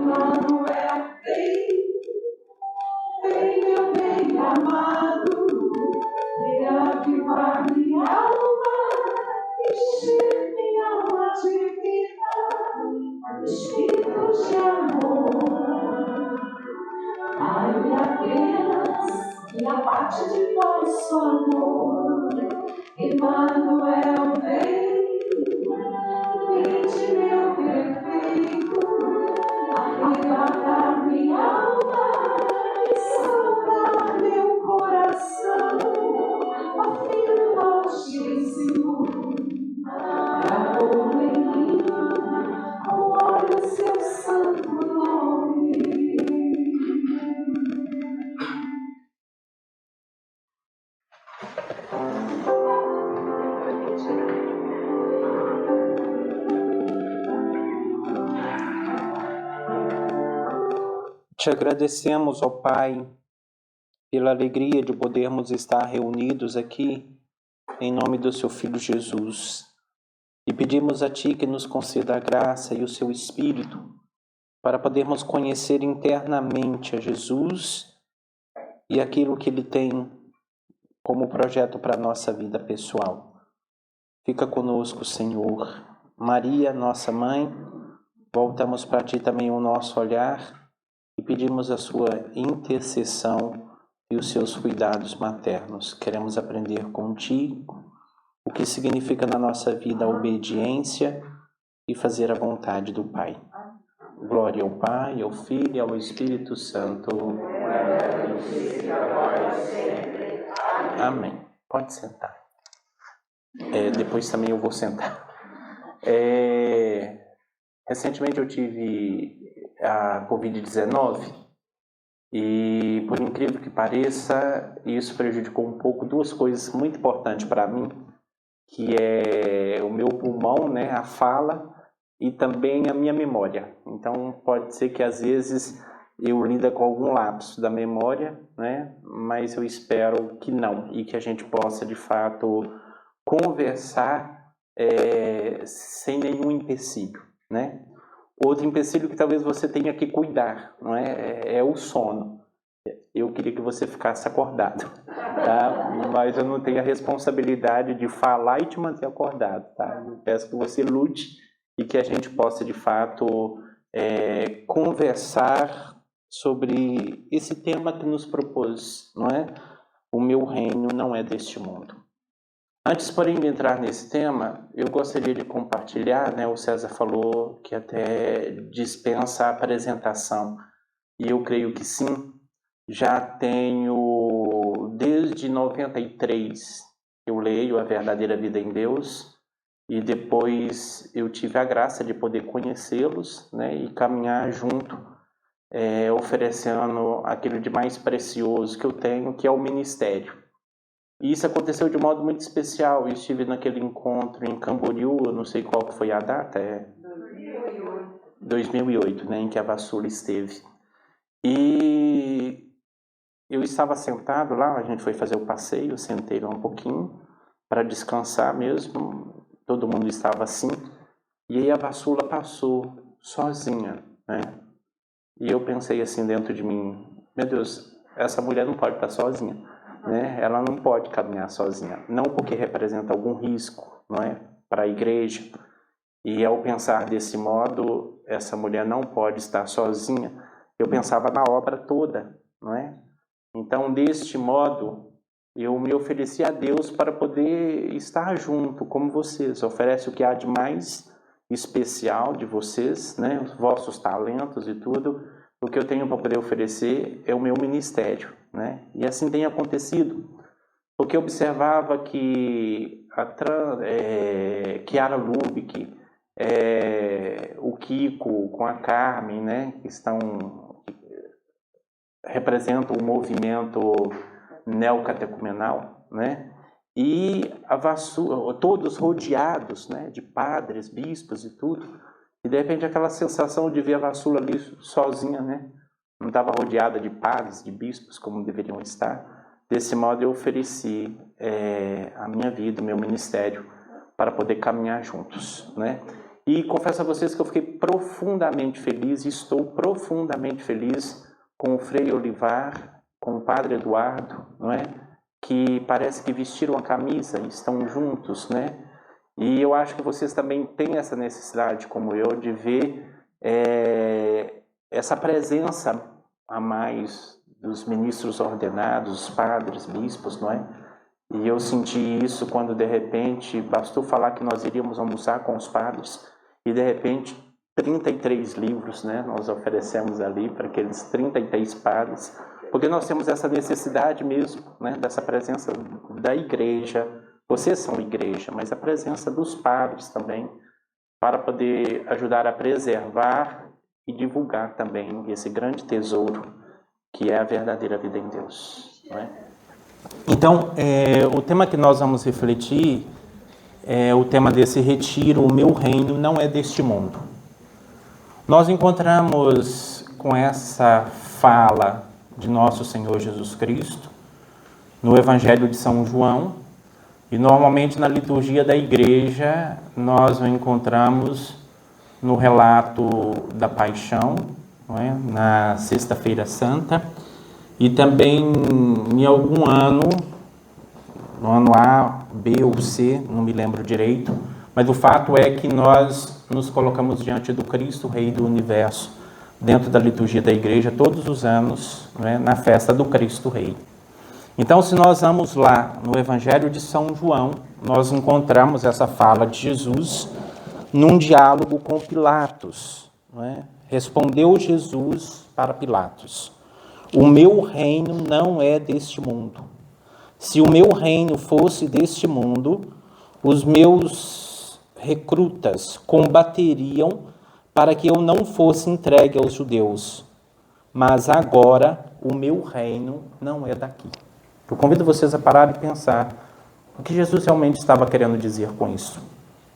Emmanuel, vem meu bem amado, reavivar minha alma, encher minha alma de vida, espíritos de amor. Ai, apenas que a parte de vosso amor, Emmanuel, vinde meu perfeito, arrebatar minha alma e salvar meu coração, ó Filho Altíssimo, amor em mim, glória ao seu santo nome. Te agradecemos, ó Pai, pela alegria de podermos estar reunidos aqui em nome do Seu Filho Jesus. E pedimos a Ti que nos conceda a graça e o Seu Espírito para podermos conhecer internamente a Jesus e aquilo que Ele tem como projeto para a nossa vida pessoal. Fica conosco, Senhor. Maria, nossa Mãe, voltamos para Ti também o nosso olhar e pedimos a Sua intercessão e os Seus cuidados maternos. Queremos aprender contigo o que significa na nossa vida a obediência e fazer a vontade do Pai. Glória ao Pai, ao Filho e ao Espírito Santo. Amém. Pode sentar. Depois também eu vou sentar. Recentemente eu tive a Covid-19 e, por incrível que pareça, isso prejudicou um pouco duas coisas muito importantes para mim, que é o meu pulmão, né, a fala e também a minha memória. Então pode ser que às vezes eu lida com algum lapso da memória, né, mas eu espero que não e que a gente possa de fato conversar sem nenhum empecilho, né? Outro empecilho que talvez você tenha que cuidar, não é o sono. Eu queria que você ficasse acordado, tá? Mas eu não tenho a responsabilidade de falar e te manter acordado, tá? Eu peço que você lute e que a gente possa, de fato, conversar sobre esse tema que nos propôs, não é? O meu reino não é deste mundo. Antes, porém, de entrar nesse tema, eu gostaria de compartilhar, né? O César falou que até dispensa a apresentação, e eu creio que sim. Já tenho, desde 93, eu leio A Verdadeira Vida em Deus, e depois eu tive a graça de poder conhecê-los, né? E caminhar junto, oferecendo aquilo de mais precioso que eu tenho, que é o ministério. E isso aconteceu de modo muito especial. Eu estive naquele encontro em Camboriú, eu não sei qual foi a data, 2008, né, em que a Vassula esteve. E eu estava sentado lá, a gente foi fazer o passeio, eu sentei lá um pouquinho para descansar mesmo, todo mundo estava assim. E aí a Vassula passou sozinha, né? E eu pensei assim dentro de mim, meu Deus, essa mulher não pode estar sozinha. Né? Ela não pode caminhar sozinha, não porque representa algum risco, não é, para a igreja. E ao pensar desse modo, essa mulher não pode estar sozinha. Eu pensava na obra toda, não é? Então, deste modo, eu me ofereci a Deus para poder estar junto, como vocês. Oferece o que há de mais especial de vocês, né? Os vossos talentos e tudo. O que eu tenho para poder oferecer é o meu ministério, né? E assim tem acontecido, porque eu observava que Chiara Lubick, o Kiko com a Carmen, né? Que representam o movimento neocatecumenal, né? E a Vassula, todos rodeados, né? De padres, bispos e tudo. E de repente aquela sensação de ver a Vassula ali sozinha, né? Não estava rodeada de padres, de bispos, como deveriam estar. Desse modo eu ofereci a minha vida, o meu ministério, para poder caminhar juntos, né? E confesso a vocês que eu fiquei profundamente feliz, e estou profundamente feliz com o Frei Olivar, com o Padre Eduardo, não é? Que parece que vestiram a camisa e estão juntos, né? E eu acho que vocês também têm essa necessidade, como eu, de ver essa presença a mais dos ministros ordenados, padres, bispos, não é? E eu senti isso quando, de repente, bastou falar que nós iríamos almoçar com os padres e, de repente, 33 livros, né, nós oferecemos ali para aqueles 33 padres, porque nós temos essa necessidade mesmo, né, dessa presença da igreja. Vocês são igreja, mas a presença dos padres também, para poder ajudar a preservar e divulgar também esse grande tesouro que é a verdadeira vida em Deus, não é? Então, o tema que nós vamos refletir é o tema desse retiro: o meu reino não é deste mundo. Nós encontramos com essa fala de nosso Senhor Jesus Cristo no Evangelho de São João, e normalmente na liturgia da igreja nós o encontramos no relato da Paixão, não é? Na Sexta-feira Santa, e também em algum ano, no ano A, B ou C, não me lembro direito, mas o fato é que nós nos colocamos diante do Cristo, Rei do Universo, dentro da liturgia da igreja, todos os anos, né, na festa do Cristo Rei. Então, se nós vamos lá no Evangelho de São João, nós encontramos essa fala de Jesus num diálogo com Pilatos, não é? Respondeu Jesus para Pilatos: o meu reino não é deste mundo. Se o meu reino fosse deste mundo, os meus recrutas combateriam para que eu não fosse entregue aos judeus. Mas agora o meu reino não é daqui. Eu convido vocês a parar e pensar o que Jesus realmente estava querendo dizer com isso.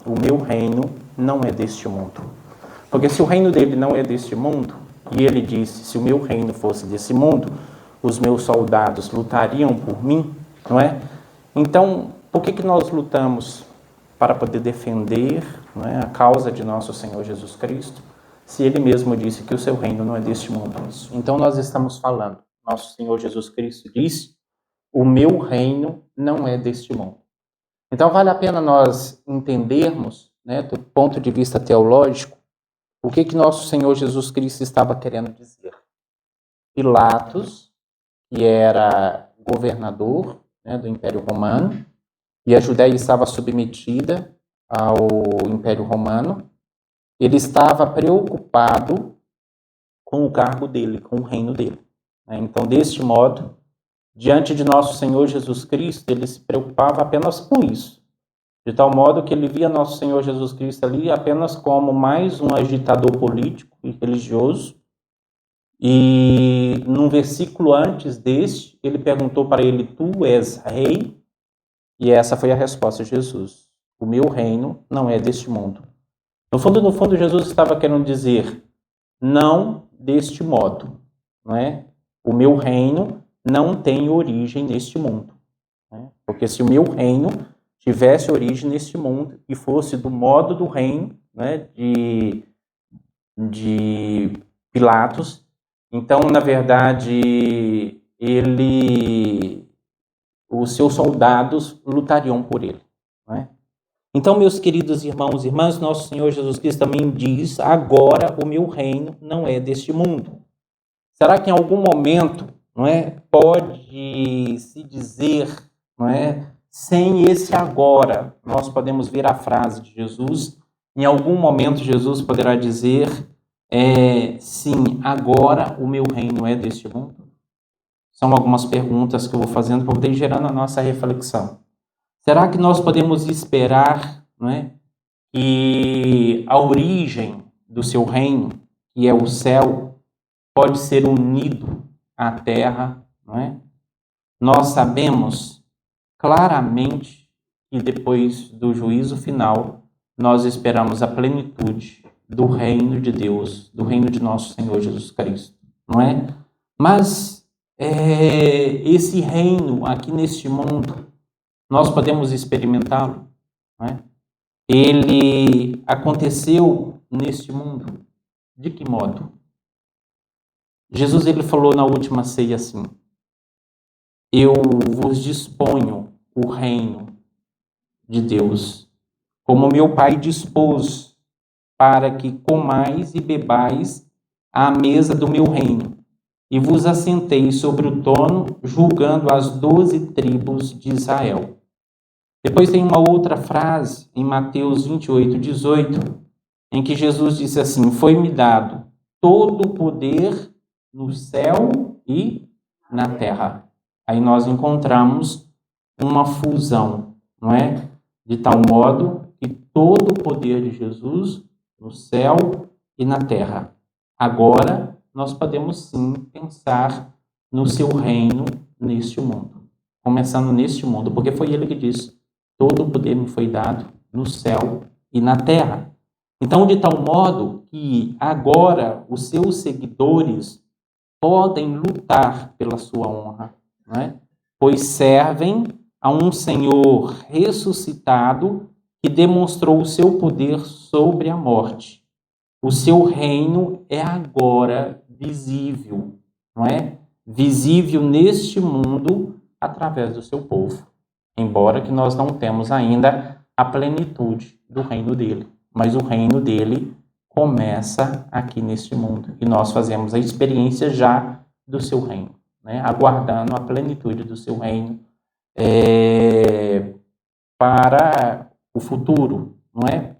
O meu reino não é deste mundo. Porque se o reino dele não é deste mundo, e ele disse: se o meu reino fosse desse mundo, os meus soldados lutariam por mim, não é? Então, por que nós lutamos para poder defender, não é, a causa de nosso Senhor Jesus Cristo, se ele mesmo disse que o seu reino não é deste mundo? Então, nós estamos falando, nosso Senhor Jesus Cristo disse: o meu reino não é deste mundo. Então, vale a pena nós entendermos, né, do ponto de vista teológico, o que nosso Senhor Jesus Cristo estava querendo dizer. Pilatos, que era governador, né, do Império Romano, e a Judéia estava submetida ao Império Romano, ele estava preocupado com o cargo dele, com o reino dele. Então, deste modo, diante de nosso Senhor Jesus Cristo, ele se preocupava apenas com isso, de tal modo que ele via nosso Senhor Jesus Cristo ali apenas como mais um agitador político e religioso. E num versículo antes deste, ele perguntou para ele: tu és rei? E essa foi a resposta de Jesus: o meu reino não é deste mundo. No fundo, Jesus estava querendo dizer: não deste modo, não é? O meu reino não tem origem neste mundo, né? Porque se o meu reino tivesse origem neste mundo e fosse do modo do reino, né, de Pilatos, então, na verdade, os seus soldados lutariam por ele, não é? Então, meus queridos irmãos e irmãs, nosso Senhor Jesus Cristo também diz: agora o meu reino não é deste mundo. Será que em algum momento, não é, pode se dizer, não é, sem esse agora, nós podemos ver a frase de Jesus, em algum momento Jesus poderá dizer: sim, agora o meu reino é deste mundo? São algumas perguntas que eu vou fazendo para poder gerar na nossa reflexão. Será que nós podemos esperar, não é, que a origem do seu reino, que é o céu, pode ser unido à terra, não é? Nós sabemos claramente que depois do juízo final, nós esperamos a plenitude do reino de Deus, do reino de nosso Senhor Jesus Cristo, não é? Mas esse reino aqui neste mundo, nós podemos experimentá-lo, não é? ele aconteceu neste mundo. De que modo? Jesus ele falou na última ceia assim: eu vos disponho o reino de Deus, como meu Pai dispôs, para que comais e bebais à mesa do meu reino, e vos assenteis sobre o trono, julgando as 12 tribos de Israel. Depois tem uma outra frase em Mateus 28:18, em que Jesus disse assim: foi-me dado todo o poder no céu e na terra. Aí nós encontramos uma fusão, não é? De tal modo que todo o poder de Jesus no céu e na terra. Agora nós podemos sim pensar no seu reino neste mundo. Começando neste mundo, porque foi ele que disse: todo o poder me foi dado no céu e na terra. Então, de tal modo que agora os seus seguidores podem lutar pela sua honra, não é? Pois servem a um Senhor ressuscitado que demonstrou o seu poder sobre a morte. O seu reino é agora visível, não é? Visível neste mundo através do seu povo. Embora que nós não temos ainda a plenitude do reino dele. Mas o reino dele começa aqui neste mundo. E nós fazemos a experiência já do seu reino, né? Aguardando a plenitude do seu reino para o futuro, não é?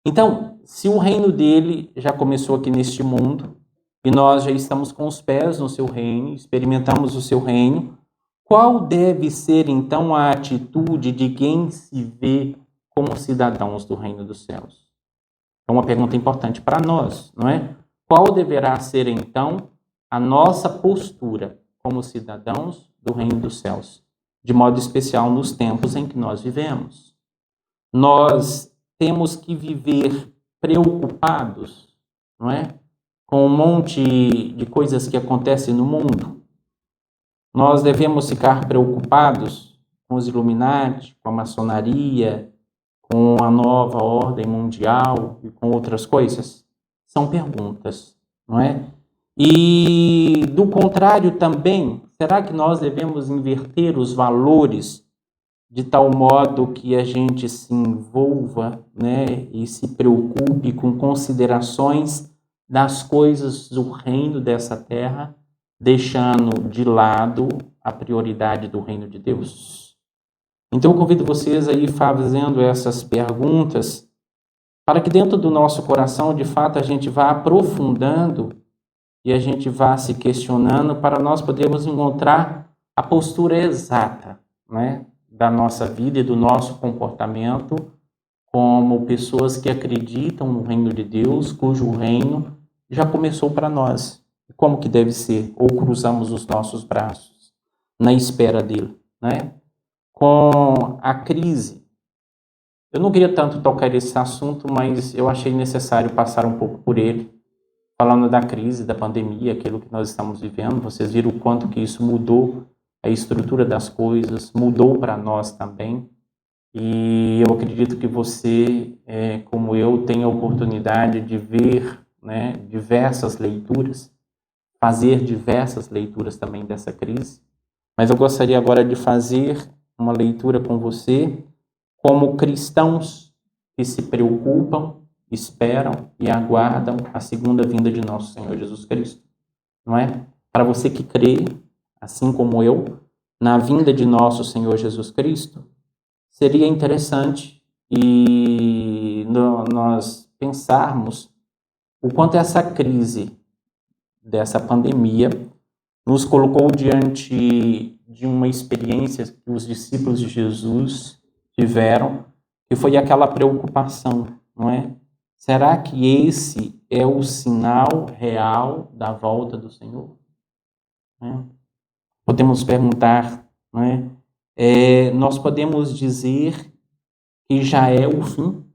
Então, se o reino dele já começou aqui neste mundo, e nós já estamos com os pés no seu reino, experimentamos o seu reino, qual deve ser, então, a atitude de quem se vê como cidadãos do reino dos céus? É uma pergunta importante para nós, não é? Qual deverá ser, então, a nossa postura como cidadãos do reino dos céus? De modo especial nos tempos em que nós vivemos. Nós temos que viver preocupados, não é? Com um monte de coisas que acontecem no mundo. Nós devemos ficar preocupados com os Illuminati, com a maçonaria, com a nova ordem mundial e com outras coisas? São perguntas, não é? E do contrário também, será que nós devemos inverter os valores de tal modo que a gente se envolva, né, e se preocupe com considerações das coisas do reino dessa terra, deixando de lado a prioridade do reino de Deus? Então eu convido vocês a ir fazendo essas perguntas para que dentro do nosso coração, de fato, a gente vá aprofundando e a gente vá se questionando para nós podermos encontrar a postura exata, né, da nossa vida e do nosso comportamento como pessoas que acreditam no reino de Deus, cujo reino já começou para nós. Como que deve ser? Ou cruzamos os nossos braços na espera dele, né? Com a crise. Eu não queria tanto tocar esse assunto, mas eu achei necessário passar um pouco por ele, falando da crise, da pandemia, aquilo que nós estamos vivendo. Vocês viram o quanto que isso mudou a estrutura das coisas, mudou para nós também. E eu acredito que você, como eu, tem a oportunidade de ver, né, diversas leituras, fazer diversas leituras também dessa crise. Mas eu gostaria agora de fazer uma leitura com você como cristãos que se preocupam, esperam e aguardam a segunda vinda de nosso Senhor Jesus Cristo. Não é? Para você que crê, assim como eu, na vinda de nosso Senhor Jesus Cristo, seria interessante nós pensarmos o quanto essa crise dessa pandemia nos colocou diante de uma experiência que os discípulos de Jesus tiveram, que foi aquela preocupação, não é? Será que esse é o sinal real da volta do Senhor? Podemos perguntar, não é? Nós podemos dizer que já é o fim?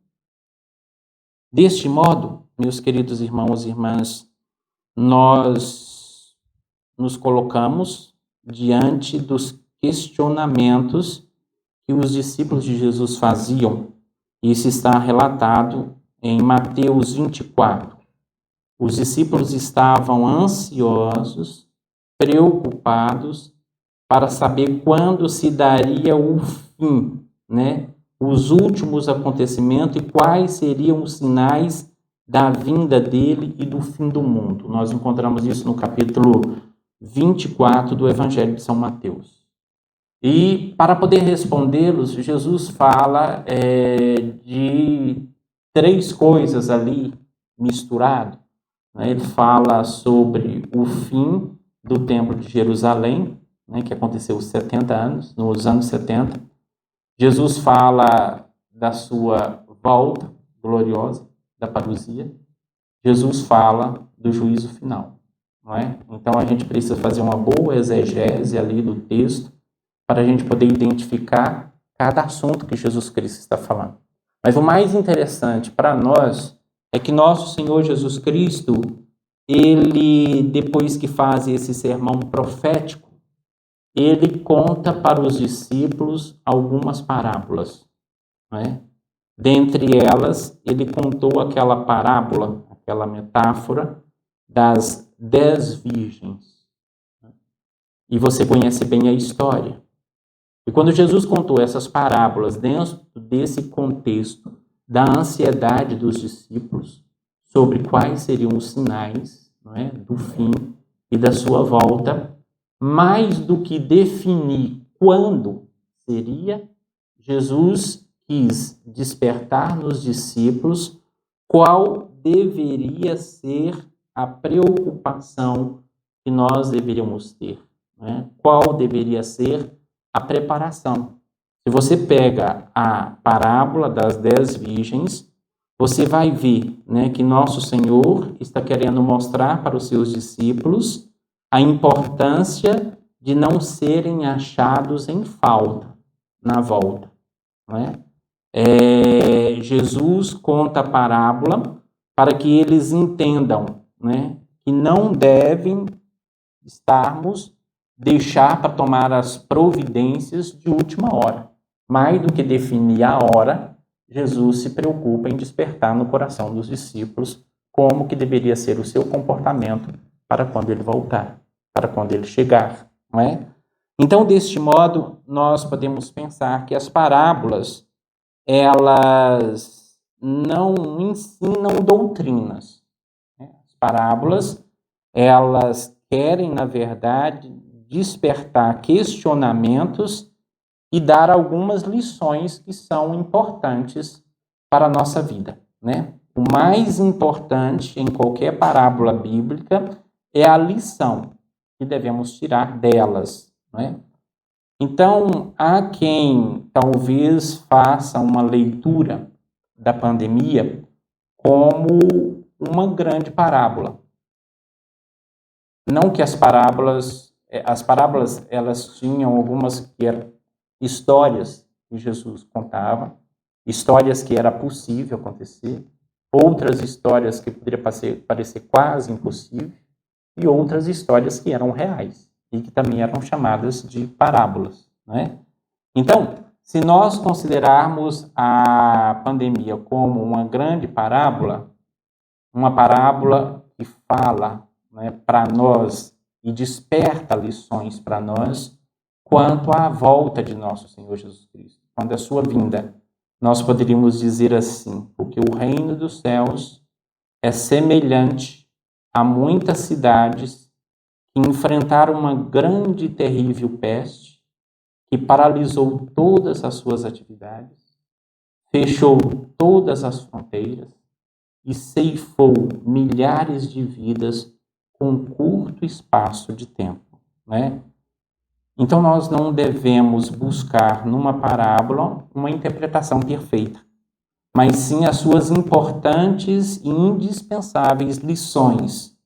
Deste modo, meus queridos irmãos e irmãs, nós nos colocamos diante dos questionamentos que os discípulos de Jesus faziam Isso está relatado em Mateus 24. Os discípulos estavam ansiosos, preocupados, para saber quando se daria o fim, né? Os últimos acontecimentos e quais seriam os sinais da vinda dele e do fim do mundo. Nós encontramos isso no capítulo 24 do Evangelho de São Mateus. E para poder respondê-los, Jesus fala de três coisas ali misturado. Né? Ele fala sobre o fim do Templo de Jerusalém, né, que aconteceu nos anos 70. Jesus fala da sua volta gloriosa, da parousia. Jesus fala do juízo final. Não é? Então a gente precisa fazer uma boa exegese ali do texto para a gente poder identificar cada assunto que Jesus Cristo está falando. Mas o mais interessante para nós é que nosso Senhor Jesus Cristo, ele, depois que faz esse sermão profético, ele conta para os discípulos algumas parábolas. Não é? Dentre elas, ele contou aquela parábola, aquela metáfora das 10 virgens. E você conhece bem a história. E quando Jesus contou essas parábolas dentro desse contexto da ansiedade dos discípulos sobre quais seriam os sinais, não é, do fim e da sua volta, mais do que definir quando seria, Jesus quis despertar nos discípulos qual deveria ser a preocupação que nós deveríamos ter, né? Qual deveria ser a preparação. Se você pega a parábola das 10 virgens, você vai ver, né, que nosso Senhor está querendo mostrar para os seus discípulos a importância de não serem achados em falta na volta. Não é? Jesus conta a parábola para que eles entendam, né, que não devem deixar para tomar as providências de última hora. Mais do que definir a hora, Jesus se preocupa em despertar no coração dos discípulos como que deveria ser o seu comportamento para quando ele voltar, para quando ele chegar, não é? Então, deste modo, nós podemos pensar que as parábolas, elas não ensinam doutrinas. As parábolas, elas querem, na verdade, despertar questionamentos e dar algumas lições que são importantes para a nossa vida, né? O mais importante em qualquer parábola bíblica é a lição que devemos tirar delas, não é? Então, há quem talvez faça uma leitura da pandemia como uma grande parábola. Não que as parábolas, elas tinham algumas que eram histórias que Jesus contava, histórias que era possível acontecer, outras histórias que poderiam parecer quase impossível, e outras histórias que eram reais e que também eram chamadas de parábolas, não é? Então, se nós considerarmos a pandemia como uma grande parábola, uma parábola que fala, né, para nós e desperta lições para nós quanto à volta de nosso Senhor Jesus Cristo, quando a sua vinda, nós poderíamos dizer assim, porque o reino dos céus é semelhante a muitas cidades que enfrentaram uma grande e terrível peste que paralisou todas as suas atividades, fechou todas as fronteiras e ceifou milhares de vidas com um curto espaço de tempo, né? Então nós não devemos buscar numa parábola uma interpretação perfeita, mas sim as suas importantes e indispensáveis lições,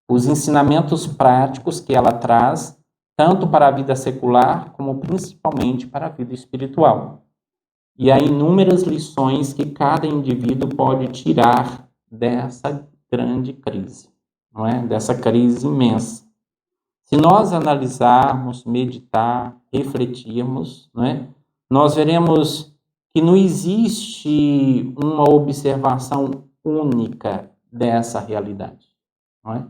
os ensinamentos práticos que ela traz, tanto para a vida secular, como principalmente para a vida espiritual. E há inúmeras lições que cada indivíduo pode tirar dessa grande crise, não é? Dessa crise imensa. Se nós analisarmos, meditar, refletirmos, não é? Nós veremos que não existe uma observação única dessa realidade, não é?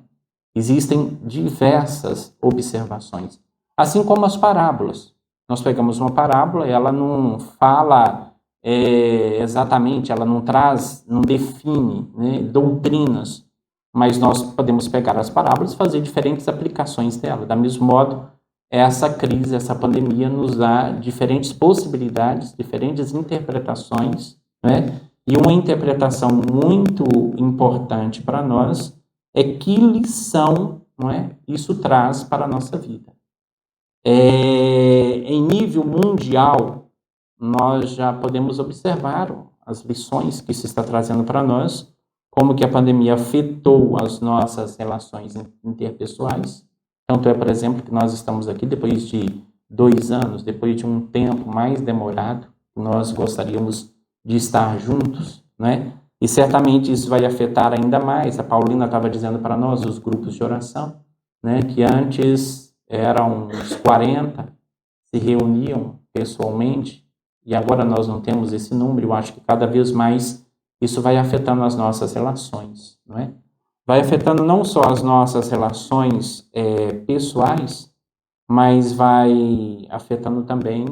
Existem diversas observações, assim como as parábolas. Nós pegamos uma parábola, ela não fala exatamente, ela não traz, não define, né, doutrinas, mas nós podemos pegar as parábolas e fazer diferentes aplicações dela. Da mesmo modo, essa crise, essa pandemia nos dá diferentes possibilidades, diferentes interpretações, né? E uma interpretação muito importante para nós é que lição, não é, isso traz para a nossa vida. Em nível mundial, nós já podemos observar as lições que se está trazendo para nós, como que a pandemia afetou as nossas relações interpessoais. Tanto é, por exemplo, que nós estamos aqui depois de 2 anos, depois de um tempo mais demorado, nós gostaríamos de estar juntos, né? E certamente isso vai afetar ainda mais. A Paulina estava dizendo para nós, os grupos de oração, né, que antes eram uns 40, se reuniam pessoalmente, e agora nós não temos esse número. Eu acho que cada vez mais isso vai afetando as nossas relações, não é? Vai afetando não só as nossas relações pessoais, mas vai afetando também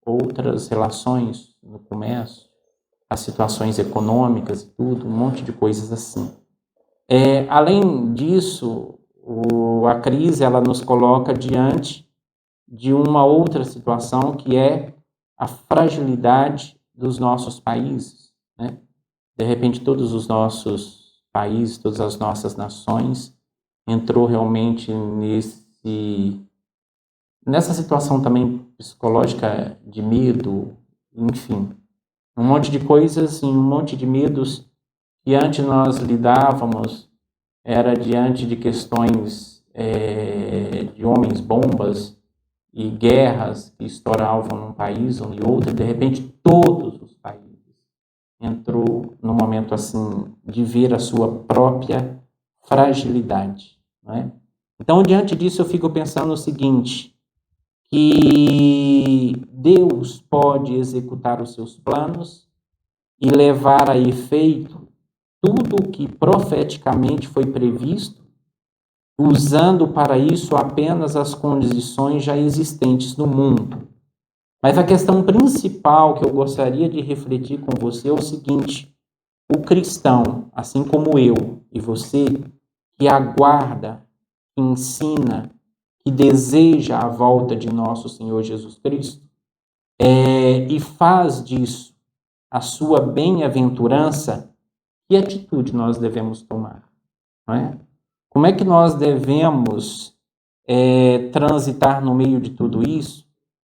outras relações no comércio, as situações econômicas e tudo, um monte de coisas assim. Além disso, a crise ela nos coloca diante de uma outra situação, que é a fragilidade dos nossos países, né? De repente, todos os nossos países, todas as nossas nações entrou realmente nessa situação também psicológica de medo, enfim, um monte de coisas, um monte de medos que antes nós lidávamos era diante de questões de homens-bombas e guerras que estouravam num país ou em outro. De repente, todos os países entrou num momento assim de ver a sua própria fragilidade, não é? Então, diante disso, eu fico pensando o seguinte, que Deus pode executar os seus planos e levar a efeito tudo o que profeticamente foi previsto, usando para isso apenas as condições já existentes no mundo. Mas a questão principal que eu gostaria de refletir com você é o seguinte: o cristão, assim como eu e você, que aguarda, que ensina, que deseja a volta de nosso Senhor Jesus Cristo, e faz disso a sua bem-aventurança, que atitude nós devemos tomar? Não é? Como é que nós devemos transitar no meio de tudo isso?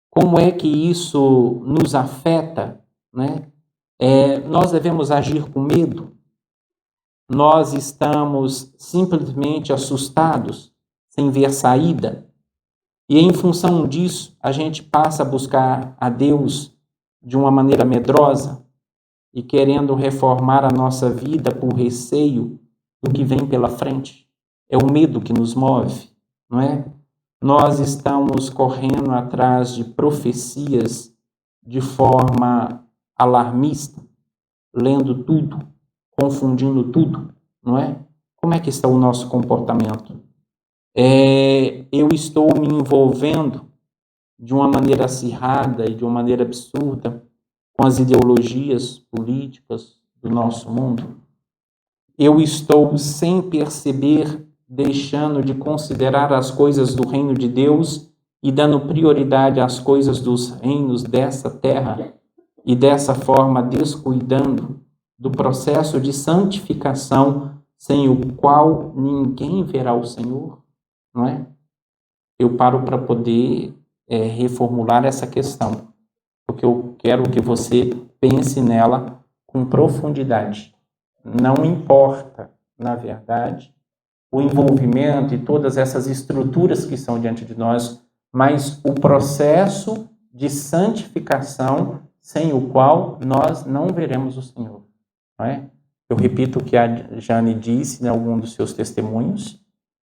Como é que isso nos afeta, né? Nós devemos agir com medo? Nós estamos simplesmente assustados, sem ver saída? E em função disso, a gente passa a buscar a Deus de uma maneira medrosa e querendo reformar a nossa vida por receio do que vem pela frente? É o medo que nos move, não é? Nós estamos correndo atrás de profecias de forma alarmista, lendo tudo, confundindo tudo, não é? Como é que está o nosso comportamento? Eu estou me envolvendo de uma maneira acirrada e de uma maneira absurda com as ideologias políticas do nosso mundo? Eu estou, sem perceber, deixando de considerar as coisas do reino de Deus e dando prioridade às coisas dos reinos dessa terra, e dessa forma descuidando do processo de santificação, sem o qual ninguém verá o Senhor, não é? Eu paro para poder reformular essa questão, porque eu quero que você pense nela com profundidade. Não importa, na verdade, o envolvimento e todas essas estruturas que estão diante de nós, mas o processo de santificação sem o qual nós não veremos o Senhor, não é? Eu repito o que a Jane disse em algum dos seus testemunhos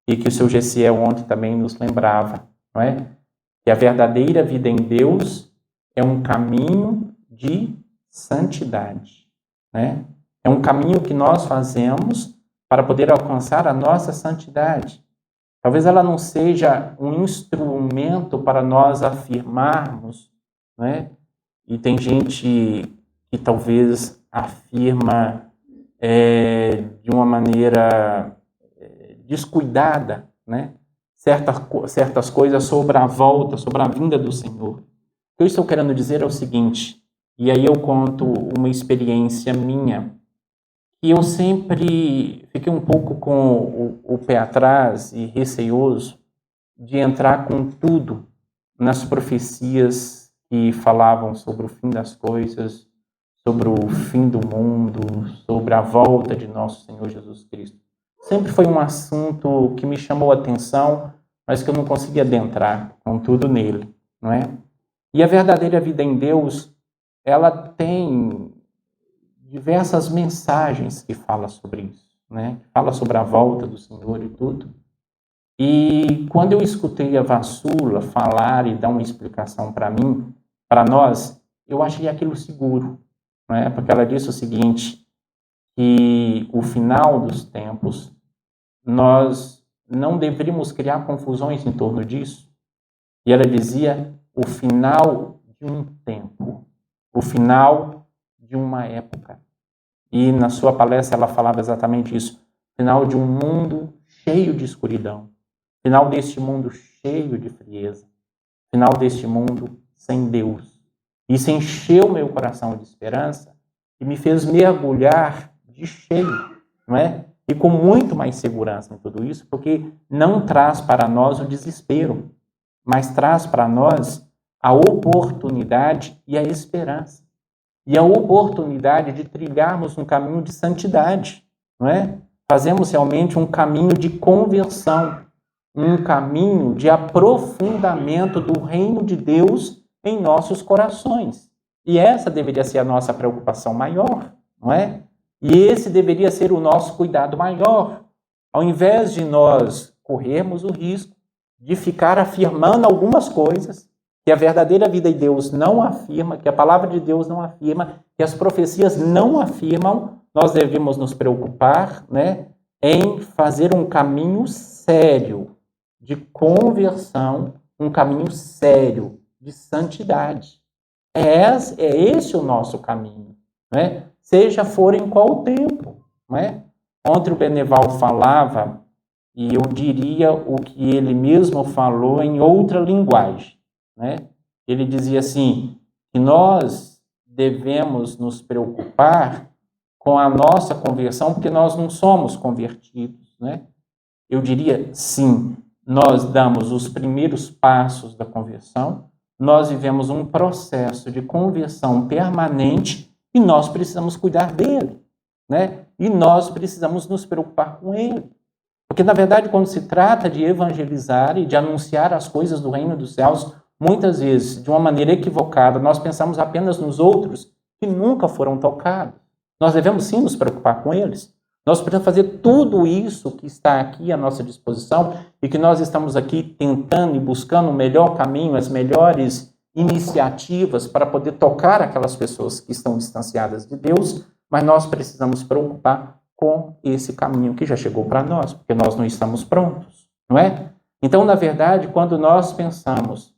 e que o seu Gessiel ontem também nos lembrava, não é? Que a verdadeira vida em Deus é um caminho de santidade, né? É um caminho que nós fazemos para poder alcançar a nossa santidade. Talvez ela não seja um instrumento para nós afirmarmos, né? E tem gente que talvez afirma de uma maneira descuidada, né? Certas coisas sobre a volta, sobre a vinda do Senhor. O que eu estou querendo dizer é o seguinte, e aí eu conto uma experiência minha, que eu sempre fiquei um pouco com o pé atrás e receoso de entrar com tudo nas profecias que falavam sobre o fim das coisas, sobre o fim do mundo, sobre a volta de nosso Senhor Jesus Cristo. Sempre foi um assunto que me chamou a atenção, mas que eu não conseguia adentrar com tudo nele, não é? E a verdadeira vida em Deus, ela tem diversas mensagens que falam sobre isso, né? Que fala sobre a volta do Senhor e tudo. E quando eu escutei a Vassula falar e dar uma explicação para mim, para nós, eu achei aquilo seguro, né? Porque ela disse o seguinte, que o final dos tempos, nós não deveríamos criar confusões em torno disso. E ela dizia o final de um tempo, o final de uma época. E na sua palestra ela falava exatamente isso, final de um mundo cheio de escuridão, final deste mundo cheio de frieza, final deste mundo sem Deus. Isso encheu meu coração de esperança e me fez mergulhar de cheio, não é? E com muito mais segurança em tudo isso, porque não traz para nós o desespero, mas traz para nós a oportunidade e a esperança. E a oportunidade de trilharmos um caminho de santidade, não é? Fazemos realmente um caminho de conversão, um caminho de aprofundamento do reino de Deus em nossos corações. E essa deveria ser a nossa preocupação maior, não é? E esse deveria ser o nosso cuidado maior. Ao invés de nós corrermos o risco de ficar afirmando algumas coisas que a verdadeira vida em Deus não afirma, que a palavra de Deus não afirma, que as profecias não afirmam, nós devemos nos preocupar, né, em fazer um caminho sério de conversão, um caminho sério de santidade. É esse o nosso caminho, né? Seja for em qual tempo, né? Ontem o Beneval falava, e eu diria o que ele mesmo falou em outra linguagem, né? Ele dizia assim, que nós devemos nos preocupar com a nossa conversão, porque nós não somos convertidos, né? Eu diria, sim, nós damos os primeiros passos da conversão, nós vivemos um processo de conversão permanente e nós precisamos cuidar dele, né? E nós precisamos nos preocupar com ele. Porque, na verdade, quando se trata de evangelizar e de anunciar as coisas do reino dos céus, muitas vezes, de uma maneira equivocada, nós pensamos apenas nos outros que nunca foram tocados. Nós devemos, sim, nos preocupar com eles. Nós precisamos fazer tudo isso que está aqui à nossa disposição e que nós estamos aqui tentando e buscando o melhor caminho, as melhores iniciativas para poder tocar aquelas pessoas que estão distanciadas de Deus, mas nós precisamos preocupar com esse caminho que já chegou para nós, porque nós não estamos prontos, não é? Então, na verdade, quando nós pensamos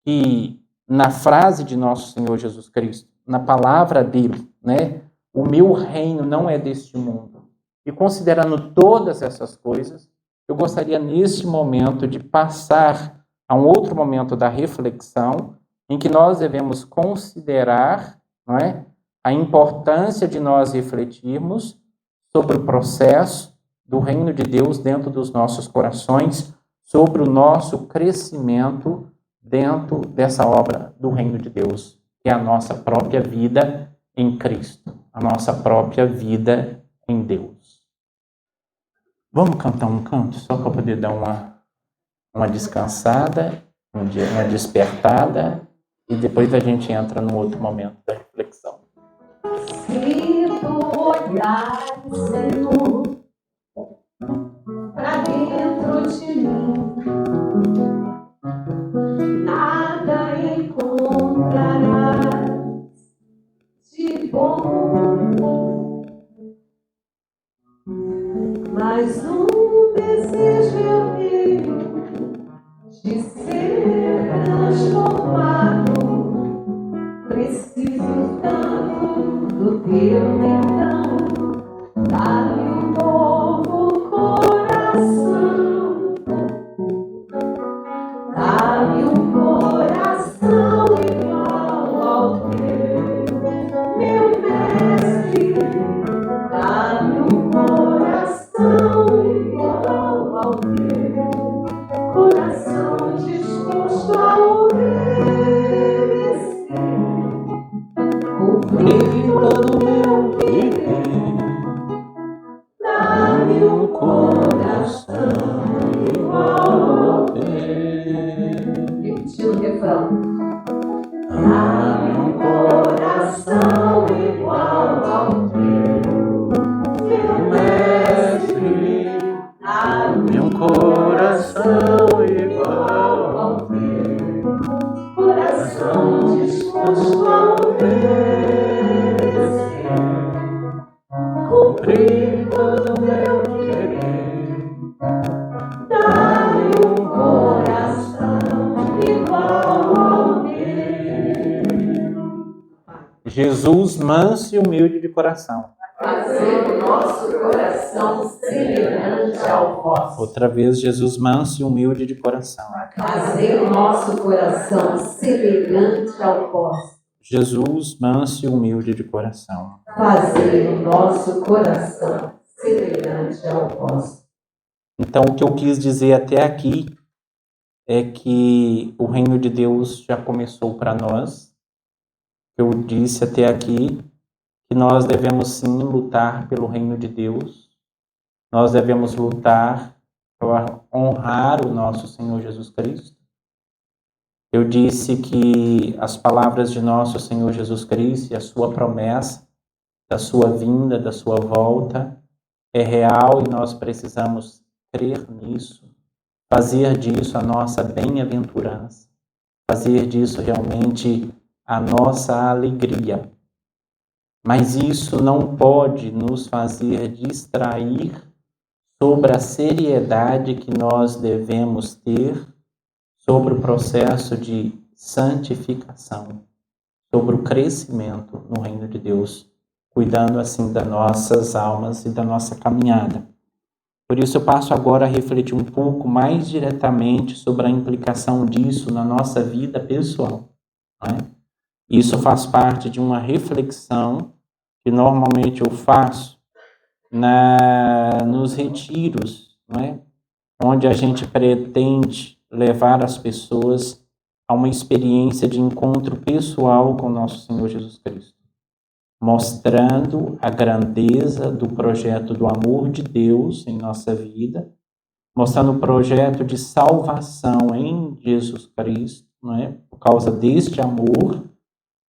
que na frase de nosso Senhor Jesus Cristo, na palavra dele, né, o meu reino não é deste mundo, e considerando todas essas coisas, eu gostaria neste momento de passar a um outro momento da reflexão, em que nós devemos considerar, não é, a importância de nós refletirmos sobre o processo do reino de Deus dentro dos nossos corações, sobre o nosso crescimento dentro dessa obra do reino de Deus, que é a nossa própria vida em Cristo, a nossa própria vida em Deus. Vamos cantar um canto só para poder dar uma descansada, uma despertada, e depois a gente entra no outro momento da reflexão. Se tu olhares, Senhor, para dentro de mim, nada encontrarás de Mas um desejo eu tenho de ser transformado. Preciso tanto do teu perdão. Dá-me um novo coração. Dá-me um coração igual ao teu, meu mestre. Dá-me um coração igual ao teu, coração disposto a obedecer, cumprir todo o meu querer. Dá-me um coração igual ao teu. Repetindo o refrão. Dá-me um coração igual ao teu, meu mestre. Dá-me um coração igual ao teu, coração disposto a obedecer, cumprir todo o meu querer. Dá-me um coração igual ao teu. Jesus, manso e humilde de coração. Fazer o nosso coração semelhante ao vosso. Outra vez, Jesus, manso e humilde de coração. Fazer o nosso coração semelhante ao vosso. Jesus, manso e humilde de coração. Fazer o nosso coração semelhante ao vosso. Então, o que eu quis dizer até aqui é que o reino de Deus já começou para nós. Eu disse até aqui que nós devemos sim lutar pelo reino de Deus. Nós devemos lutar para honrar o nosso Senhor Jesus Cristo. Eu disse que as palavras de nosso Senhor Jesus Cristo e a sua promessa da sua vinda, da sua volta, é real e nós precisamos crer nisso, fazer disso a nossa bem-aventurança, fazer disso realmente a nossa alegria. Mas isso não pode nos fazer distrair sobre a seriedade que nós devemos ter sobre o processo de santificação, sobre o crescimento no reino de Deus, cuidando assim das nossas almas e da nossa caminhada. Por isso eu passo agora a refletir um pouco mais diretamente sobre a implicação disso na nossa vida pessoal. Não é? Isso faz parte de uma reflexão que normalmente eu faço nos retiros, não é? Onde a gente pretende levar as pessoas a uma experiência de encontro pessoal com nosso Senhor Jesus Cristo, mostrando a grandeza do projeto do amor de Deus em nossa vida, mostrando o projeto de salvação em Jesus Cristo, não é? Por causa deste amor.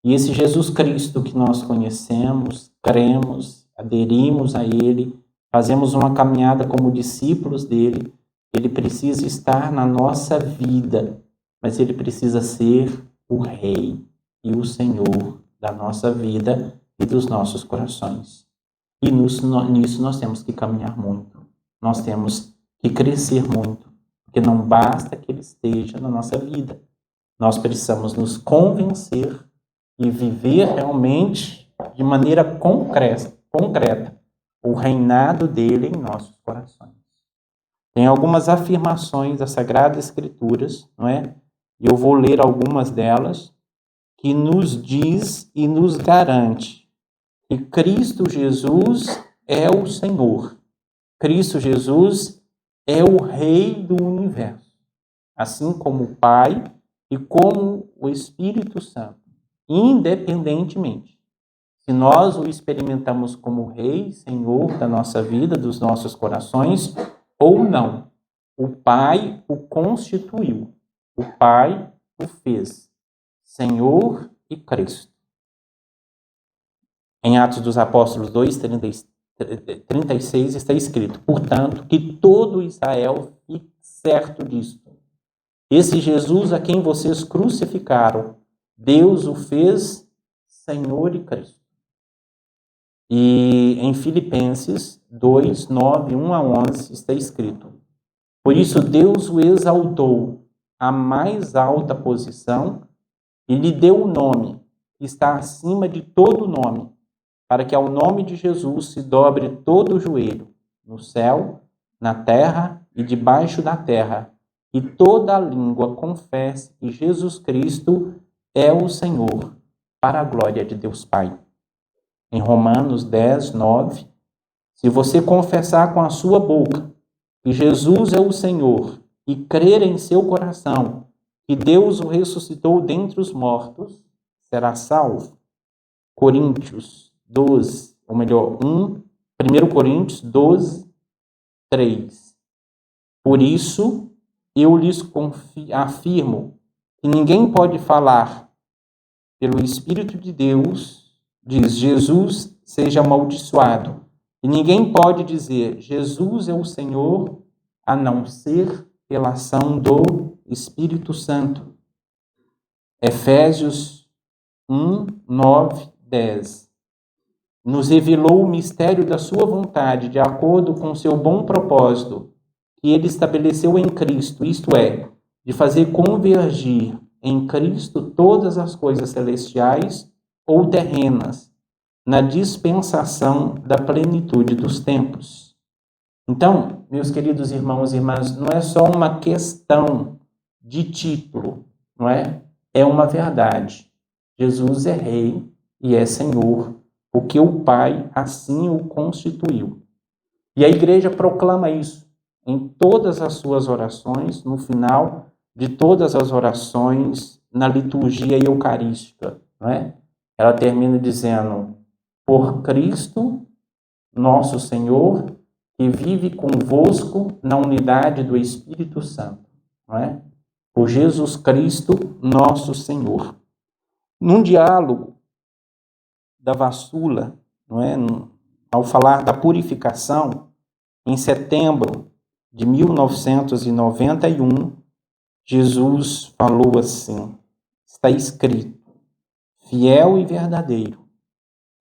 E esse Jesus Cristo que nós conhecemos, cremos, aderimos a Ele, fazemos uma caminhada como discípulos dele, Ele precisa estar na nossa vida, mas Ele precisa ser o Rei e o Senhor da nossa vida e dos nossos corações. E nisso nós temos que caminhar muito, nós temos que crescer muito, porque não basta que Ele esteja na nossa vida, nós precisamos nos convencer e viver realmente de maneira concreta o reinado dele em nossos corações. Tem algumas afirmações das Sagradas Escrituras, não é? E eu vou ler algumas delas, que nos diz e nos garante que Cristo Jesus é o Senhor. Cristo Jesus é o Rei do universo, assim como o Pai e como o Espírito Santo. Independentemente, se nós o experimentamos como Rei, Senhor da nossa vida, dos nossos corações, ou não, o Pai o constituiu, o Pai o fez, Senhor e Cristo. Em Atos dos Apóstolos 2:36 está escrito: portanto, que todo Israel fique certo disto. Esse Jesus a quem vocês crucificaram, Deus o fez Senhor e Cristo. E em Filipenses 2, 9, 1 a 11 está escrito: por isso Deus o exaltou à mais alta posição e lhe deu o nome que está acima de todo nome, para que ao nome de Jesus se dobre todo o joelho, no céu, na terra e debaixo da terra, e toda a língua confesse que Jesus Cristo é o Senhor, para a glória de Deus Pai. Em Romanos 10, 9, se você confessar com a sua boca que Jesus é o Senhor e crer em seu coração que Deus o ressuscitou dentre os mortos, será salvo. Coríntios 12, ou melhor, 1 Coríntios 12, 3. Por isso, eu lhes afirmo que ninguém pode falar pelo Espírito de Deus, diz Jesus seja amaldiçoado. E ninguém pode dizer Jesus é o Senhor, a não ser pela ação do Espírito Santo. Efésios 1, 9, 10. Nos revelou o mistério da sua vontade, de acordo com seu bom propósito, que ele estabeleceu em Cristo, isto é, de fazer convergir em Cristo todas as coisas celestiais ou terrenas, na dispensação da plenitude dos tempos. Então, meus queridos irmãos e irmãs, não é só uma questão de título, não é? É uma verdade. Jesus é Rei e é Senhor, porque o Pai assim o constituiu. E a igreja proclama isso em todas as suas orações, no final de todas as orações na liturgia eucarística, não é? Ela termina dizendo: por Cristo, nosso Senhor, que vive convosco na unidade do Espírito Santo, não é? Por Jesus Cristo, nosso Senhor. Num diálogo da Vassula, não é? Ao falar da purificação, em setembro de 1991, Jesus falou assim: está escrito, fiel e verdadeiro,